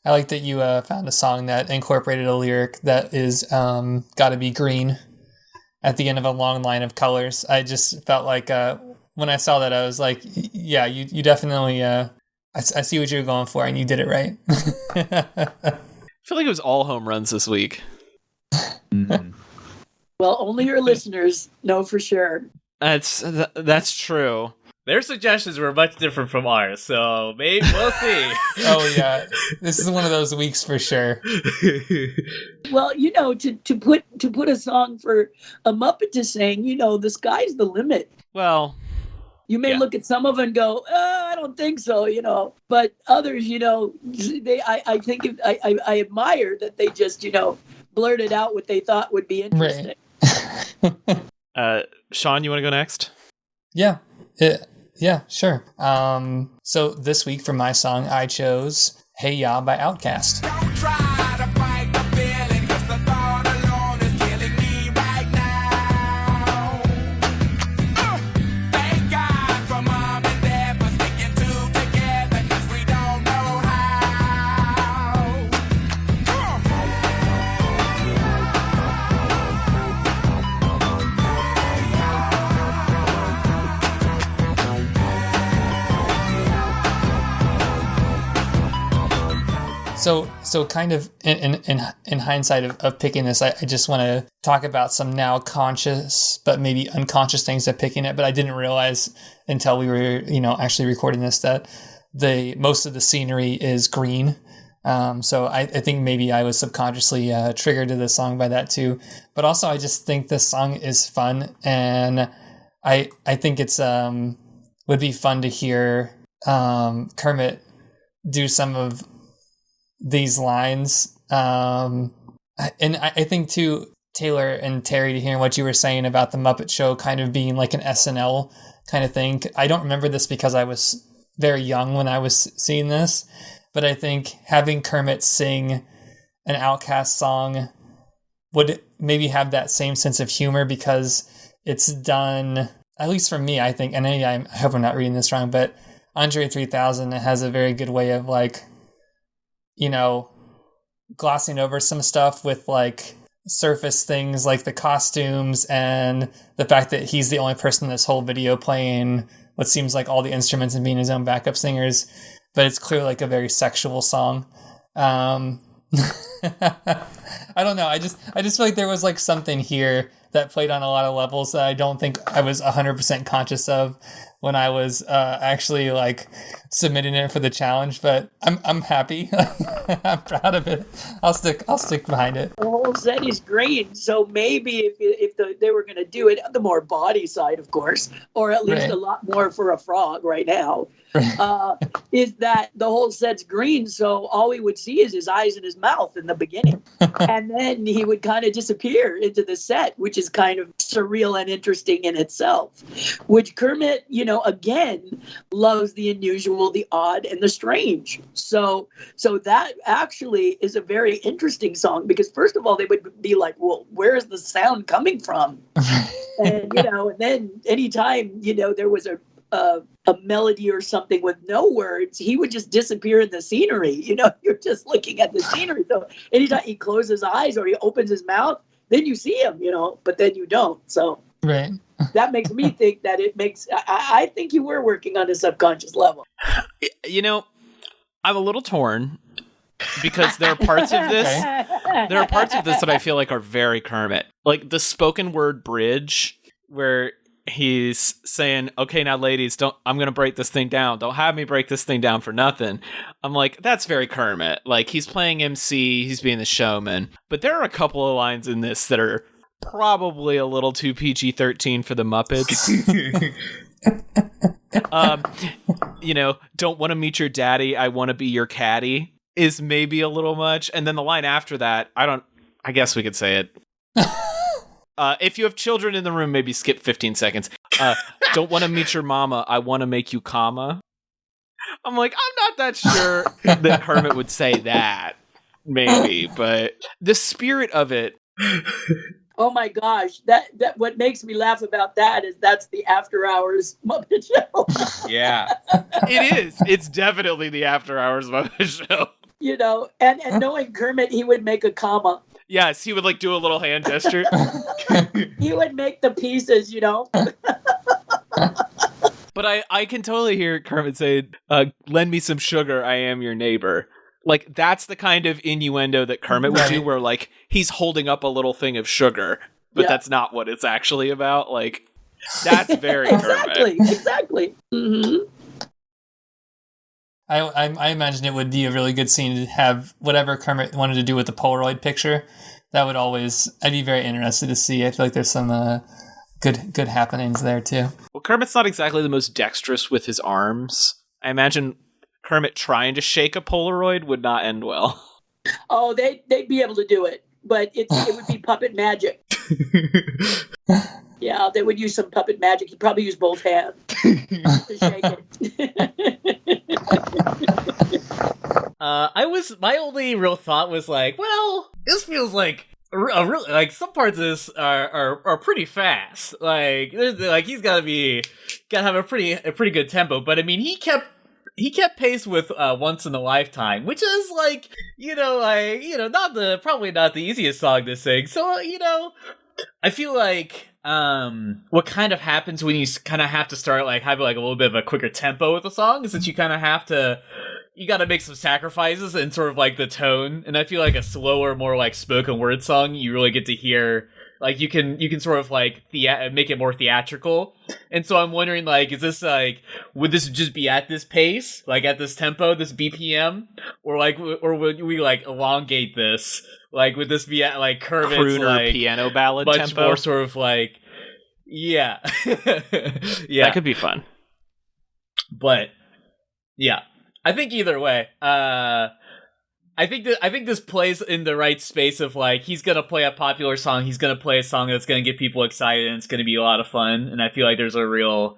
I like that you found a song that incorporated a lyric that is "Gotta Be Green" at the end of a long line of colors. I just felt like when I saw that, I was like, yeah, you definitely. I see what you're going for, and you did it right. I feel like it was all home runs this week. Well, only your listeners know for sure. That's true. Their suggestions were much different from ours, so maybe we'll see. Oh yeah, this is one of those weeks for sure. Well, you know, to put a song for a Muppet to sing, you know, the sky's the limit. Well, you may look at some of them and go, I don't think so, you know. But others, you know, I admire that they just, you know, blurted out what they thought would be interesting. Right. Sean, you want to go next? Yeah. Yeah, sure. So this week for my song, I chose Hey Ya by Outkast. Don't try to fight the feeling, 'cause the thought alone is killing me right now. Thank God for mom and dad for sticking two together, 'cause we don't know how. So kind of in hindsight of picking this, I just want to talk about some now conscious but maybe unconscious things of picking it. But I didn't realize until we were actually recording this that most of the scenery is green. So I think maybe I was subconsciously triggered to this song by that too. But also I just think this song is fun, and I think it's would be fun to hear Kermit do some of these lines. And I think too, Taylor and Terry, to hear what you were saying about the Muppet Show kind of being like an SNL kind of thing. I don't remember this because I was very young when I was seeing this, but I think having Kermit sing an Outkast song would maybe have that same sense of humor, because it's done, at least for me, I think, and I hope I'm not reading this wrong, but Andre 3000 has a very good way of like, glossing over some stuff with like surface things like the costumes and the fact that he's the only person in this whole video playing what seems like all the instruments and being his own backup singers, but it's clearly like a very sexual song. I don't know. I just feel like there was like something here that played on a lot of levels that I don't think I was 100% conscious of when I was actually like submitting it for the challenge, but I'm happy. I'm proud of it. I'll stick behind it. The whole set is green, so maybe if they were going to do it, the more body side, of course, or at least a lot more for a frog right now, is that the whole set's green, so all we would see is his eyes and his mouth in the beginning. And then he would kind of disappear into the set, which is kind of surreal and interesting in itself, which Kermit, again, loves the unusual, the odd, and the strange. So that actually is a very interesting song, because first of all, they would be like, well, where is the sound coming from? And, and then anytime, there was a melody or something with no words, he would just disappear in the scenery. You're just looking at the scenery. So anytime he closes his eyes or he opens his mouth, then you see him, but then you don't. So right. That makes me think that I think you were working on a subconscious level. I'm a little torn, because there are parts of this that I feel like are very Kermit. Like the spoken word bridge where he's saying, okay, now ladies, I'm going to break this thing down. Don't have me break this thing down for nothing. I'm like, that's very Kermit. Like he's playing MC, he's being the showman. But there are a couple of lines in this that are probably a little too PG-13 for the Muppets. Don't want to meet your daddy, I want to be your caddy is maybe a little much. And then the line after that, I guess we could say it. If you have children in the room, maybe skip 15 seconds. Don't want to meet your mama, I want to make you comma. I'm like, I'm not that sure that Kermit would say that. Maybe, but the spirit of it. Oh my gosh, that what makes me laugh about that is that's the After Hours Muppet Show. Yeah. It is. It's definitely the After Hours Muppet Show. And knowing Kermit, he would make a comma. Yes, he would like do a little hand gesture. He would make the pieces, But I can totally hear Kermit say, lend me some sugar, I am your neighbor. Like, that's the kind of innuendo that Kermit would do, where, like, he's holding up a little thing of sugar, but that's not what it's actually about. Like, that's very Kermit. Exactly. Mm-hmm. I imagine it would be a really good scene to have whatever Kermit wanted to do with the Polaroid picture. That would I'd be very interested to see. I feel like there's some good happenings there, too. Well, Kermit's not exactly the most dexterous with his arms. I imagine Kermit trying to shake a Polaroid would not end well. Oh, they'd be able to do it, but it would be puppet magic. Yeah, they would use some puppet magic. He'd probably use both hands to shake it. My only real thought was like, well, this feels like a really, like, some parts of this are pretty fast. Like, he's gotta have a pretty good tempo. But I mean, he kept pace with Once in a Lifetime, which is like, probably not the easiest song to sing. So, I feel like what kind of happens when you kind of have to start like having like a little bit of a quicker tempo with the song is that you kind of you got to make some sacrifices in sort of like the tone. And I feel like a slower, more like spoken word song, you really get to hear, like, you can sort of like make it more theatrical. And so I'm wondering, like, is this like, would this just be at this pace, like at this tempo, this BPM, or would we like elongate this? Like, would this be at like Kermit's crooner like piano ballad much tempo? more sort of like, yeah, yeah, That could be fun. but yeah, I think either way, I think this plays in the right space of like, he's gonna play a popular song, he's gonna play a song that's gonna get people excited, and it's gonna be a lot of fun. And I feel like there's a real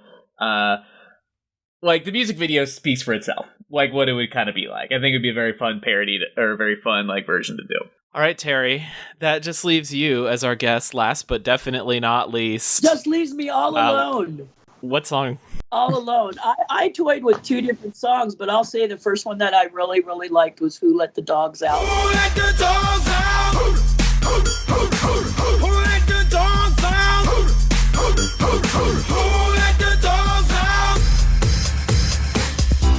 like, the music video speaks for itself, like what it would kind of be like. I think it'd be a very fun parody or a very fun like version to do. All right, Terry, that just leaves you as our guest, last but definitely not least. Just leaves me all alone. What song? All alone. I toyed with two different songs, but I'll say the first one that I really, really liked was Who Let the Dogs Out. Who let the dogs out? Who let the dogs out? Who let the dogs out?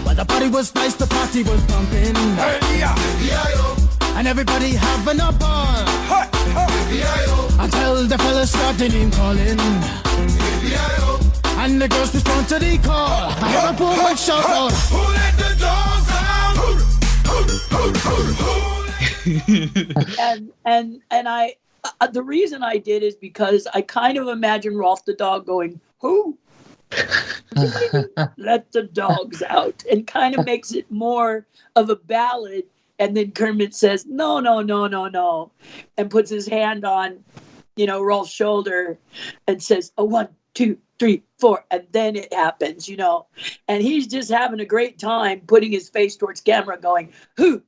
Well, the party was nice, the party was pumping, Hey, yeah. and everybody having a ball until the fellas started name calling, and the girls respond to the call. I hear a woman shout out, Who let the dogs out? And I the reason I did is because I kind of imagine Rolf the dog going, who? Let the dogs out, and kind of makes it more of a ballad. And then Kermit says, no, and puts his hand on, Rolf's shoulder and says, oh, 1, 2, 3, 4. And then it happens, and he's just having a great time putting his face towards camera going, who?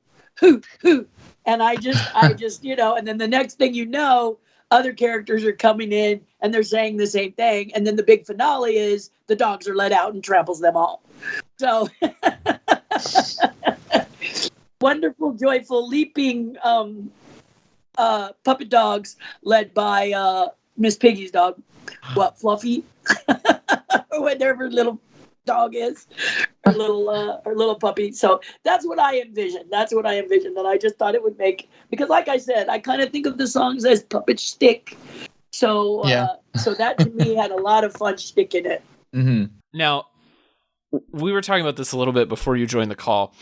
And I just, and then the next thing you know, other characters are coming in and they're saying the same thing. And then the big finale is the dogs are let out and tramples them all. So wonderful, joyful, leaping puppet dogs led by Miss Piggy's dog. What, Fluffy? Or whatever little dog is. Her little puppy. So that's what I envisioned. And I just thought it would make, because like I said, I kind of think of the songs as puppet shtick. So so that to me had a lot of fun shtick in it. Mm-hmm. Now, we were talking about this a little bit before you joined the call.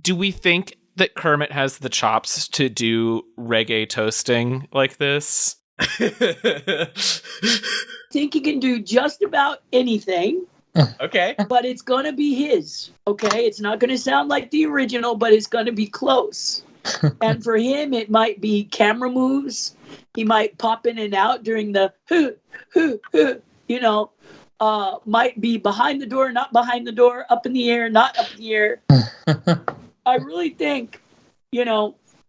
Do we think that Kermit has the chops to do reggae toasting like this? I think he can do just about anything. Okay. But it's going to be his, okay? It's not going to sound like the original, but it's going to be close. And for him, it might be camera moves. He might pop in and out during the might be behind the door, not behind the door, up in the air, not up in the air. I really think,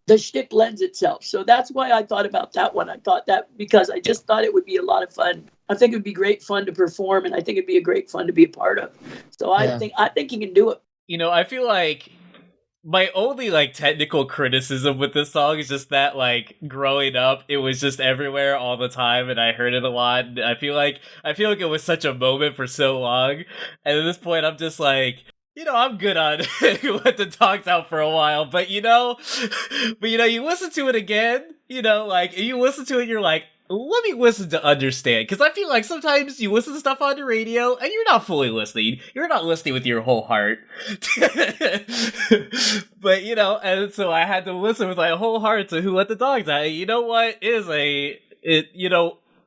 the shtick lends itself. So that's why I thought about that one. I thought that because I just thought it would be a lot of fun. I think it would be great fun to perform, and I think it'd be a great fun to be a part of. So I think he can do it. I feel like my only like technical criticism with this song is just that, like, growing up, it was just everywhere all the time, and I heard it a lot. And I feel like it was such a moment for so long, and at this point, I'm just like, I'm good on let the dogs out for a while, but you listen to it again, you listen to it, you're like, let me listen to understand, because I feel like sometimes you listen to stuff on the radio and you're not fully listening. You're not listening with your whole heart. But, and so I had to listen with my whole heart to Who Let the Dogs Out. You know what is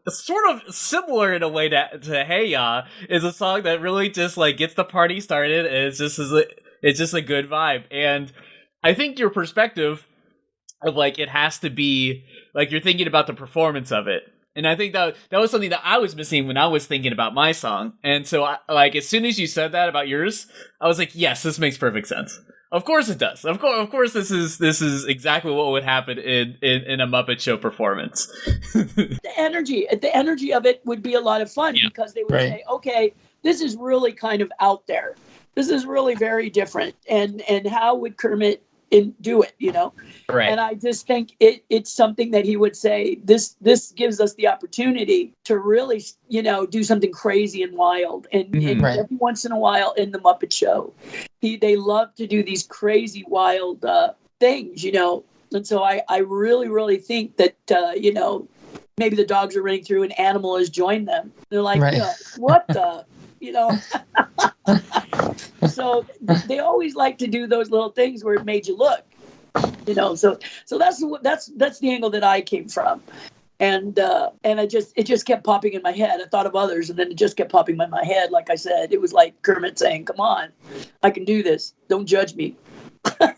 sort of similar in a way to Hey Ya, is a song that really just like gets the party started, and it's just a good vibe. And I think your perspective of like, it has to be like, you're thinking about the performance of it, and I think that was something that I was missing when I was thinking about my song. And so as soon as you said that about yours, I was like, yes, this makes perfect sense. Of course it does. Of course, this is exactly what would happen in a Muppet Show performance. The energy of it would be a lot of fun because they would Right. say, okay, this is really kind of out there. This is really very different. And how would Kermit do it, you know? Right. And I just think it's something that he would say, this gives us the opportunity to really, you know, do something crazy and wild. And Right. every once in a while in the Muppet Show, they love to do these crazy, wild things, you know. And so I really, really think that, you know, maybe the dogs are running through, an animal has joined them. They're like, Right. you know, what the, you know. So they always like to do those little things where it made you look, you know. So that's the angle that I came from, and it just kept popping in my head. I thought of others, and then it just kept popping in my head. Like I said, it was like Kermit saying, "Come on, I can do this. Don't judge me." I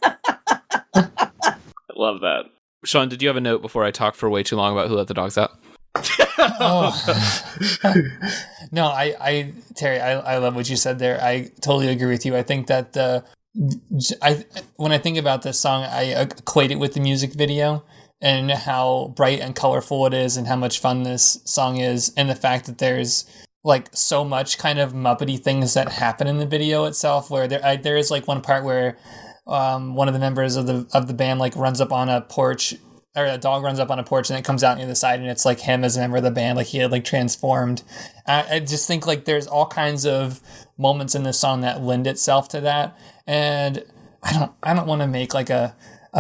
love that. Sean, did you have a note before I talk for way too long about Who Let the Dogs Out? Oh. No, Terry, I love what you said there. I totally agree with you. I think that when I think about this song, I equate it with the music video and how bright and colorful it is and how much fun this song is, and the fact that there's like so much kind of Muppety things that happen in the video itself, where there is like one part where one of the members of the band like runs up on a porch, or a dog runs up on a porch and it comes out near the side, and it's like him as a member of the band, like he had like transformed. I just think like there's all kinds of moments in this song that lend itself to that, and I don't want to make like a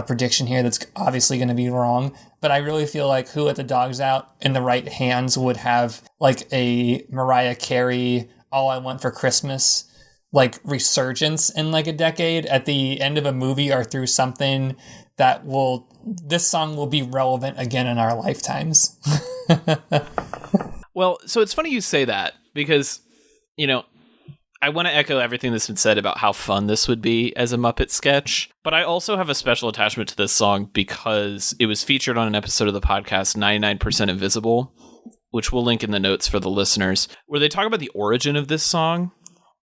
prediction here that's obviously going to be wrong, but I really feel like Who Let the Dogs Out in the right hands would have like a Mariah Carey All I Want for Christmas like resurgence in like a decade at the end of a movie, or through something that this song will be relevant again in our lifetimes. Well, so it's funny you say that, because, you know, I want to echo everything that's been said about how fun this would be as a Muppet sketch, but I also have a special attachment to this song because it was featured on an episode of the podcast 99% Invisible, which we'll link in the notes for the listeners, where they talk about the origin of this song,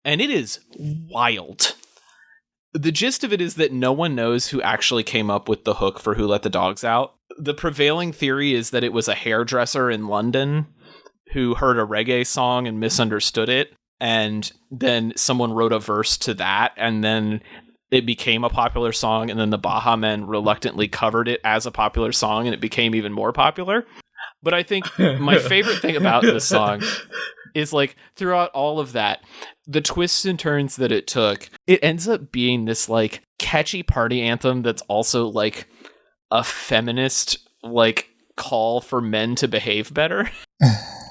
and it is wild. The gist of it is that no one knows who actually came up with the hook for Who Let the Dogs Out. The prevailing theory is that it was a hairdresser in London who heard a reggae song and misunderstood it, and then someone wrote a verse to that, and then it became a popular song, and then the Baha Men reluctantly covered it as a popular song, and it became even more popular. But I think my favorite thing about this song is, like, throughout all of that, the twists and turns that it took, it ends up being this, like, catchy party anthem that's also, like, a feminist, like, call for men to behave better.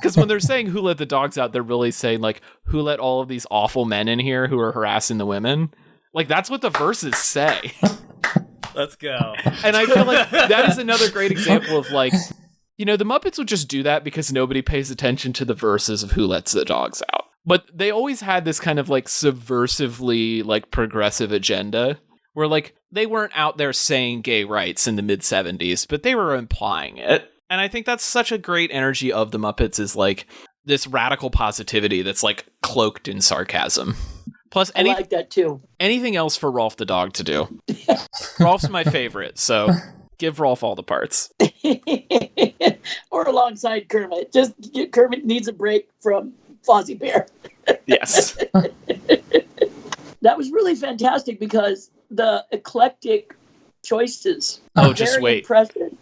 Because when they're saying Who Let the Dogs Out, they're really saying, like, who let all of these awful men in here who are harassing the women? Like, that's what the verses say. Let's go. And I feel like that is another great example of, like, you know, the Muppets would just do that because nobody pays attention to the verses of Who Lets the Dogs Out. But they always had this kind of, like, subversively, like, progressive agenda where, like, they weren't out there saying gay rights in the mid-70s, but they were implying it. And I think that's such a great energy of the Muppets, is, like, this radical positivity that's, like, cloaked in sarcasm. Plus, I like that too. anything else for Rolf the dog to do. Rolf's my favorite, so give Rolf all the parts. Or alongside Kermit. Just Kermit needs a break from Fozzie Bear. Yes. That was really fantastic because the eclectic choices. Oh, are just very wait. Impressive.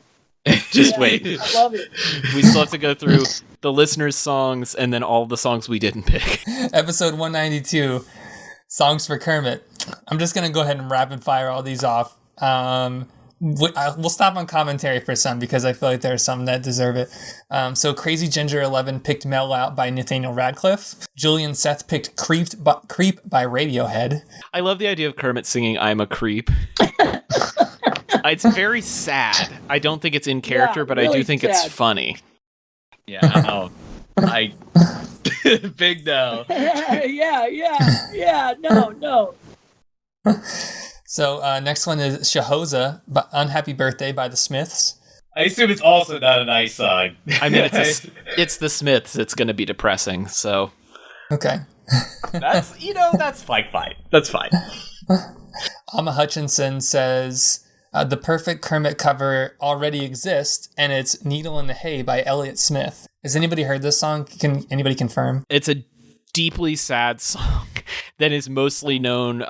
Just Yeah, wait. I love it. We still have to go through the listeners' songs and then all the songs we didn't pick. Episode 192, Songs for Kermit. I'm just going to go ahead and rapid fire all these off. We'll stop on commentary for some because I feel like there are some that deserve it. So Crazy Ginger 11 picked Mel Out by Nathaniel Radcliffe. Julian Seth picked Creep by Radiohead. I love the idea of Kermit singing I'm a Creep. It's very sad. I don't think it's in character, but I really do think it's sad. funny. Yeah, I big no. yeah. No. So next one is Shahoza, Unhappy Birthday by the Smiths. I assume it's also not a nice song. I mean, it's the Smiths. It's going to be depressing, so... Okay. That's fine. That's fine. Amma Hutchinson says the perfect Kermit cover already exists, and it's "Needle in the Hay" by Elliott Smith. Has anybody heard this song? Can anybody confirm? It's a deeply sad song that is mostly known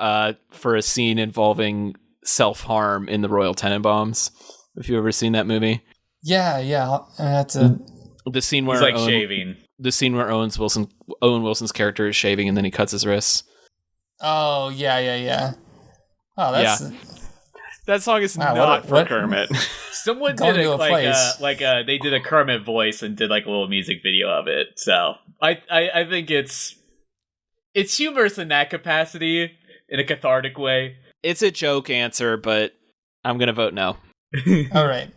for a scene involving self-harm in the Royal Tenenbaums. Have you ever seen that movie? Yeah. That's a The scene where He's like shaving. The scene where Owen Wilson's character is shaving and then he cuts his wrists. Oh, yeah. Oh, that's... That song is Wow, not for what- Kermit. Someone Going did to it a like place. they did a Kermit voice and did like a little music video of it. So I think it's humorous in that capacity, in a cathartic way. It's a joke answer, but I'm gonna vote no. All right.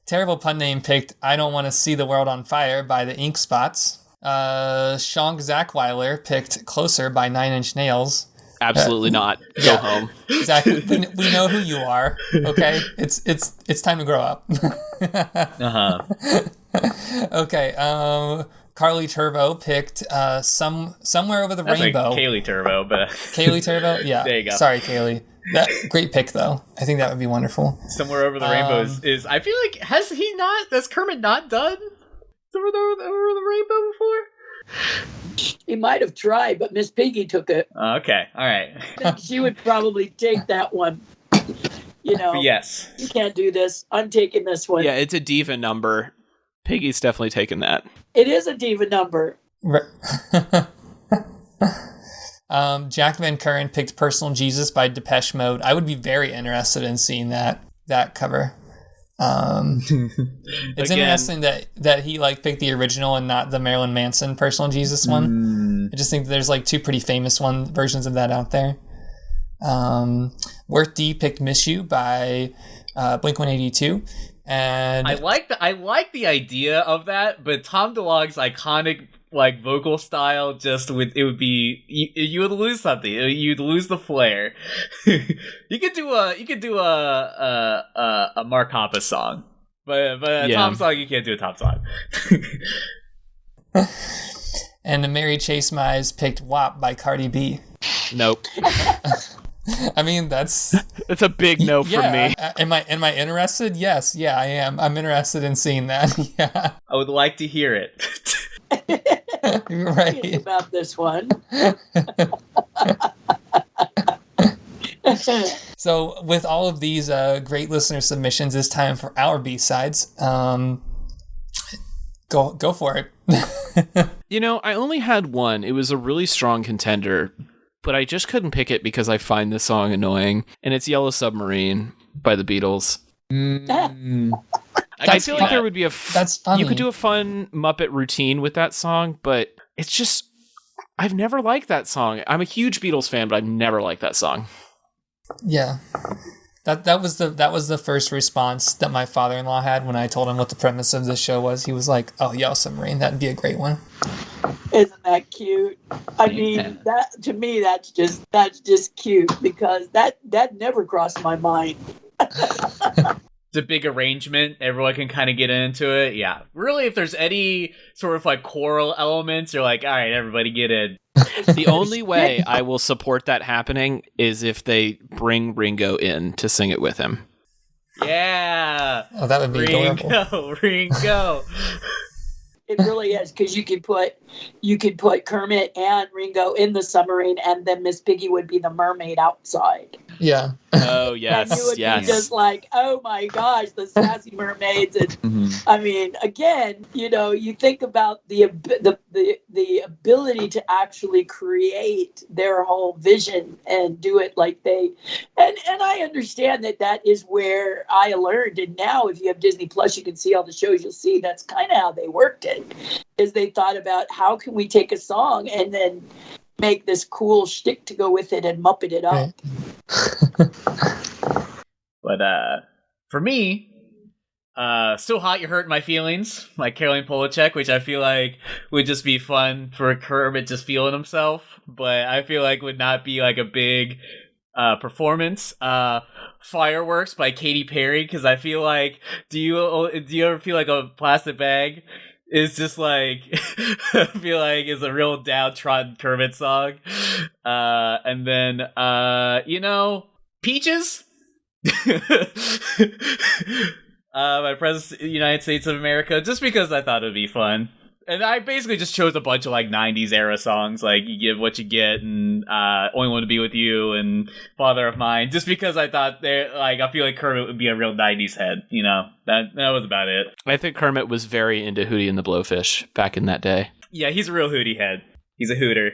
Terrible pun name picked "I Don't Want to See the World on Fire" by the Ink Spots. Sean Zackweiler picked "Closer" by Nine Inch Nails. Absolutely not. Go Yeah. home. Zach, we know who you are. Okay, it's time to grow up. Okay. Carly Turbo picked "Somewhere Over the That's Rainbow." like Kaylee Turbo, but Kaylee Turbo. Yeah. There you go. Sorry, Kaylee. Great pick though. I think that would be wonderful. Somewhere Over the Rainbow is I feel like has Kermit not done Over the Rainbow before? He might have tried, but Miss Piggy took it. Okay, all right. I think she would probably take that one. You know, Yes. you can't do this. I'm taking this one. Yeah, it's a diva number. Piggy's definitely taken that. It is a diva number. Jack Van Curran picked "Personal Jesus" by Depeche Mode. I would be very interested in seeing that cover. It's Again- interesting that he like picked the original and not the Marilyn Manson "Personal Jesus" one. I just think there's like two pretty famous versions of that out there. Worth D picked "Miss You" by Blink-182, and I like the idea of that, but Tom DeLonge's iconic like vocal style would be you would lose something. You'd lose the flair. you could do a Mark Hoppus song, but a Yeah. Tom song you can't do a Tom song. and the Mary Chase Mize picked "WAP" by Cardi B. Nope. I mean, that's It's a big no for me. Am I interested? Yes, yeah, I am. I'm interested in seeing that. Yeah, I would like to hear it. Thinking right. about this one. So, with all of these great listener submissions, it's time for our B-sides. Go for it. You know, I only had one. It was a really strong contender, but I just couldn't pick it because I find this song annoying, and it's "Yellow Submarine" by the Beatles. I feel like there would be That's funny. you could do a fun Muppet routine with that song, but it's just I've never liked that song. I'm a huge Beatles fan, but I've never liked that song. Yeah. That was the first response that my father-in-law had when I told him what the premise of this show was. He was like, "Oh, Yellow Submarine, that'd be a great one." Isn't that cute? I mean, that to me, that's just cute because that never crossed my mind. It's a big arrangement. Everyone can kind of get into it. Yeah. Really, if there's any sort of like choral elements, you're like, all right, everybody get in. The only way I will support that happening is if they bring Ringo in to sing it with him. Yeah. Oh, that would be adorable. Ringo. It really is because you could put Kermit and Ringo in the submarine, and then Miss Piggy would be the mermaid outside. Yeah. Oh And you yes, would be yes. just like, oh my gosh, the sassy mermaids. And I mean, again, you think about the ability to actually create their whole vision and do it like and I understand that is where I learned. And now if you have Disney Plus, you can see all the shows. You'll see that's kind of how they worked it, is they thought about how can we take a song and then make this cool shtick to go with it and Muppet it up. But for me, "So Hot You're Hurting My Feelings," like Caroline Polachek, which I feel like would just be fun for Kermit just feeling himself, but I feel like would not be like a big performance. "Fireworks" by Katy Perry, because I feel like, do you ever feel like a plastic bag is just like I feel like is a real downtrodden Kermit song. And then Peaches? My President of the United States of America, just because I thought it would be fun. And I basically just chose a bunch of like 90s era songs, like You Give What You Get and Only Want to Be With You and Father of Mine, just because I thought I feel like Kermit would be a real 90s head, you know. That was about it. I think Kermit was very into Hootie and the Blowfish back in that day. Yeah, he's a real Hootie head. He's a hooter.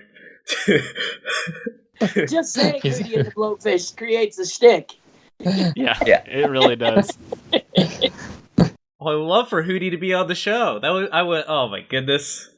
Just saying Hootie and the Blowfish creates a shtick. Yeah, it really does. Well, I would love for Hootie to be on the show. Oh my goodness.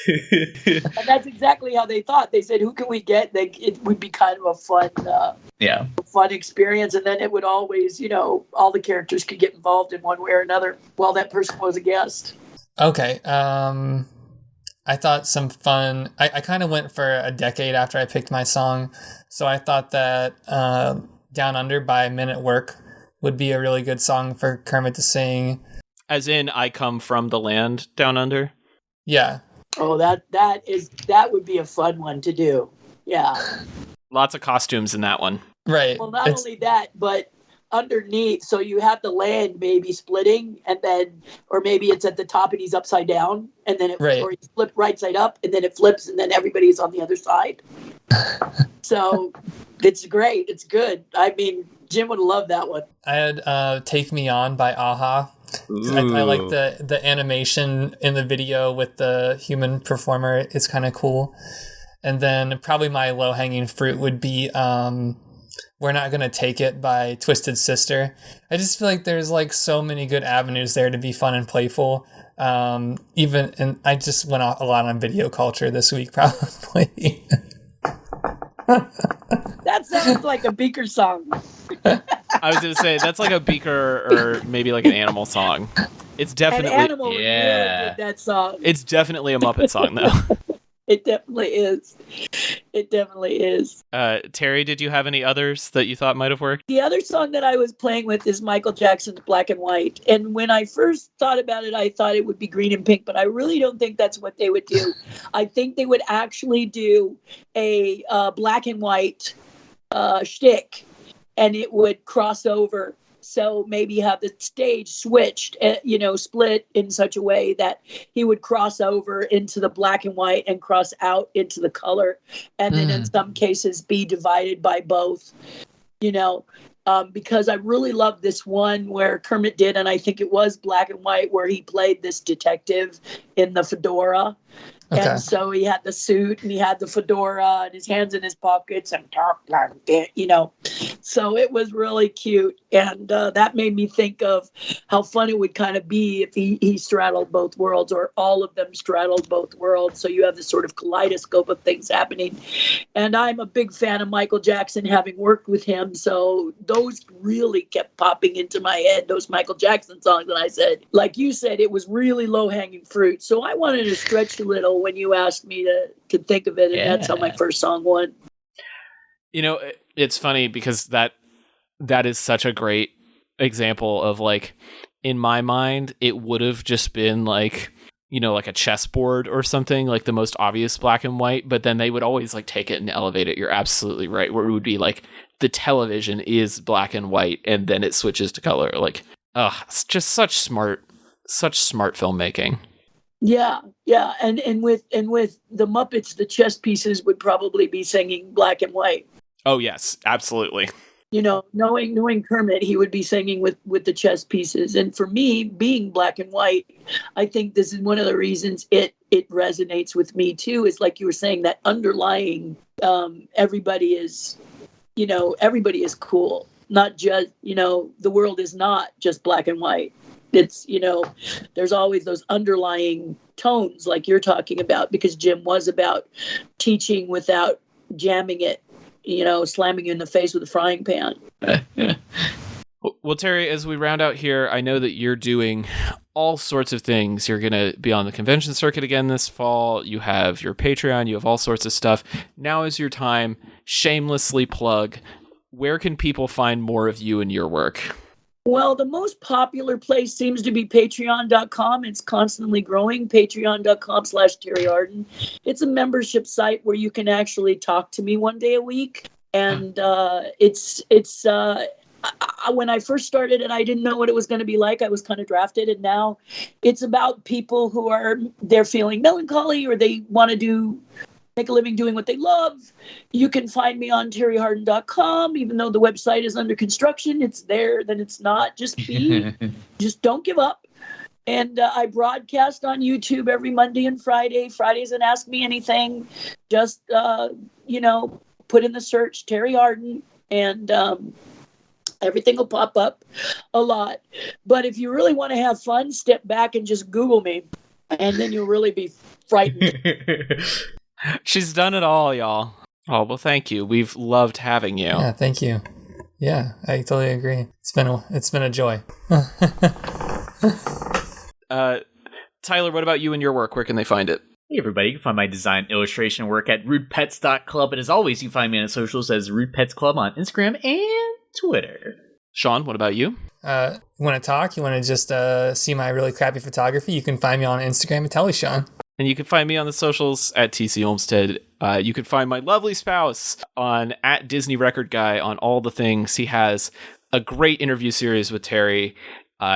And that's exactly how they thought. They said, who can we get? It would be kind of a fun experience. And then it would always, all the characters could get involved in one way or another while that person was a guest. Okay. I thought some fun. I kind of went for a decade after I picked my song. So I thought that Down Under by Men at Work would be a really good song for Kermit to sing. As in, I come from the land down under? Yeah. Oh, that would be a fun one to do. Yeah. Lots of costumes in that one. Right. Well, not only that, but underneath, so you have the land maybe splitting, and then, or maybe it's at the top and he's upside down, and then or he's flipped right side up, and then it flips, and then everybody's on the other side. So it's great. It's good. I mean, Jim would love that one. I had Take Me On by Aha. I like the animation in the video with the human performer. It's kind of cool. And then probably my low-hanging fruit would be We're Not Gonna Take It by Twisted Sister. I just feel like there's like so many good avenues there to be fun and playful. And I just went a lot on video culture this week, probably. That sounds like a Beaker song. I was going to say, that's like a Beaker or maybe like an Animal song. It's definitely... An Animal really did that song. It's definitely a Muppet song, though. It definitely is. It definitely is. Terry, did you have any others that you thought might have worked? The other song that I was playing with is Michael Jackson's Black and White. And when I first thought about it, I thought it would be green and pink, but I really don't think that's what they would do. I think they would actually do a black and white shtick, and it would cross over. So maybe have the stage switched, split in such a way that he would cross over into the black and white and cross out into the color. And then in some cases be divided by both, because I really love this one where Kermit did, and I think it was black and white, where he played this detective in the fedora. Okay. And so he had the suit and he had the fedora and his hands in his pockets and talked like that, So it was really cute. And that made me think of how fun it would kind of be if he straddled both worlds, or all of them straddled both worlds. So you have this sort of kaleidoscope of things happening. And I'm a big fan of Michael Jackson, having worked with him. So those really kept popping into my head, those Michael Jackson songs. And I said, like you said, it was really low-hanging fruit. So I wanted to stretch a little when you asked me to think of it, and that's how my first song won. It's funny because that is such a great example of, like, in my mind, it would have just been like, like a chessboard or something, like the most obvious black and white, but then they would always like take it and elevate it. You're absolutely right. Where it would be like the television is black and white and then it switches to color. Like, it's just such smart filmmaking. Yeah. And with the Muppets, the chess pieces would probably be singing black and white. Oh yes, absolutely. Knowing Kermit, he would be singing with the chess pieces. And for me, being black and white, I think this is one of the reasons it resonates with me too, is like you were saying, that underlying everybody is cool. Not just, the world is not just black and white. It's, there's always those underlying tones like you're talking about, because Jim was about teaching without jamming it, slamming you in the face with a frying pan. Well, Terry, as we round out here, I know that you're doing all sorts of things. You're going to be on the convention circuit again this fall. You have your Patreon. You have all sorts of stuff. Now is your time. Shamelessly plug. Where can people find more of you and your work? Well, the most popular place seems to be patreon.com. It's constantly growing. Patreon.com/Terri Hardin. It's a membership site where you can actually talk to me one day a week. And when I first started and I didn't know what it was going to be like, I was kind of drafted. And now it's about people who they're feeling melancholy or they want to make a living doing what they love. You can find me on terrihardin.com, even though the website is under construction. It's there, then it's not. Just don't give up. And I broadcast on YouTube every Monday and Friday. Fridays and Ask Me Anything. Just, put in the search Terri Hardin, and everything will pop up a lot. But if you really want to have fun, step back and just Google me, and then you'll really be frightened. She's done it all, y'all. Oh, well, thank you. We've loved having you. Yeah, thank you. Yeah, I totally agree. It's been a joy. Tyler, what about you and your work? Where can they find it? Hey everybody, you can find my design illustration work at rudepets.club, and as always, you can find me on the socials as Rude Pets Club on Instagram and Twitter. Sean, what about you? You want to talk? You want to just see my really crappy photography? You can find me on Instagram at TellySean. And you can find me on the socials at TC Olmstead. You can find my lovely spouse on at Disney Record Guy on all the things. He has a great interview series with Terry.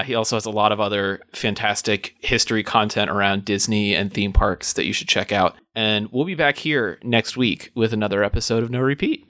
He also has a lot of other fantastic history content around Disney and theme parks that you should check out. And we'll be back here next week with another episode of No Repeat.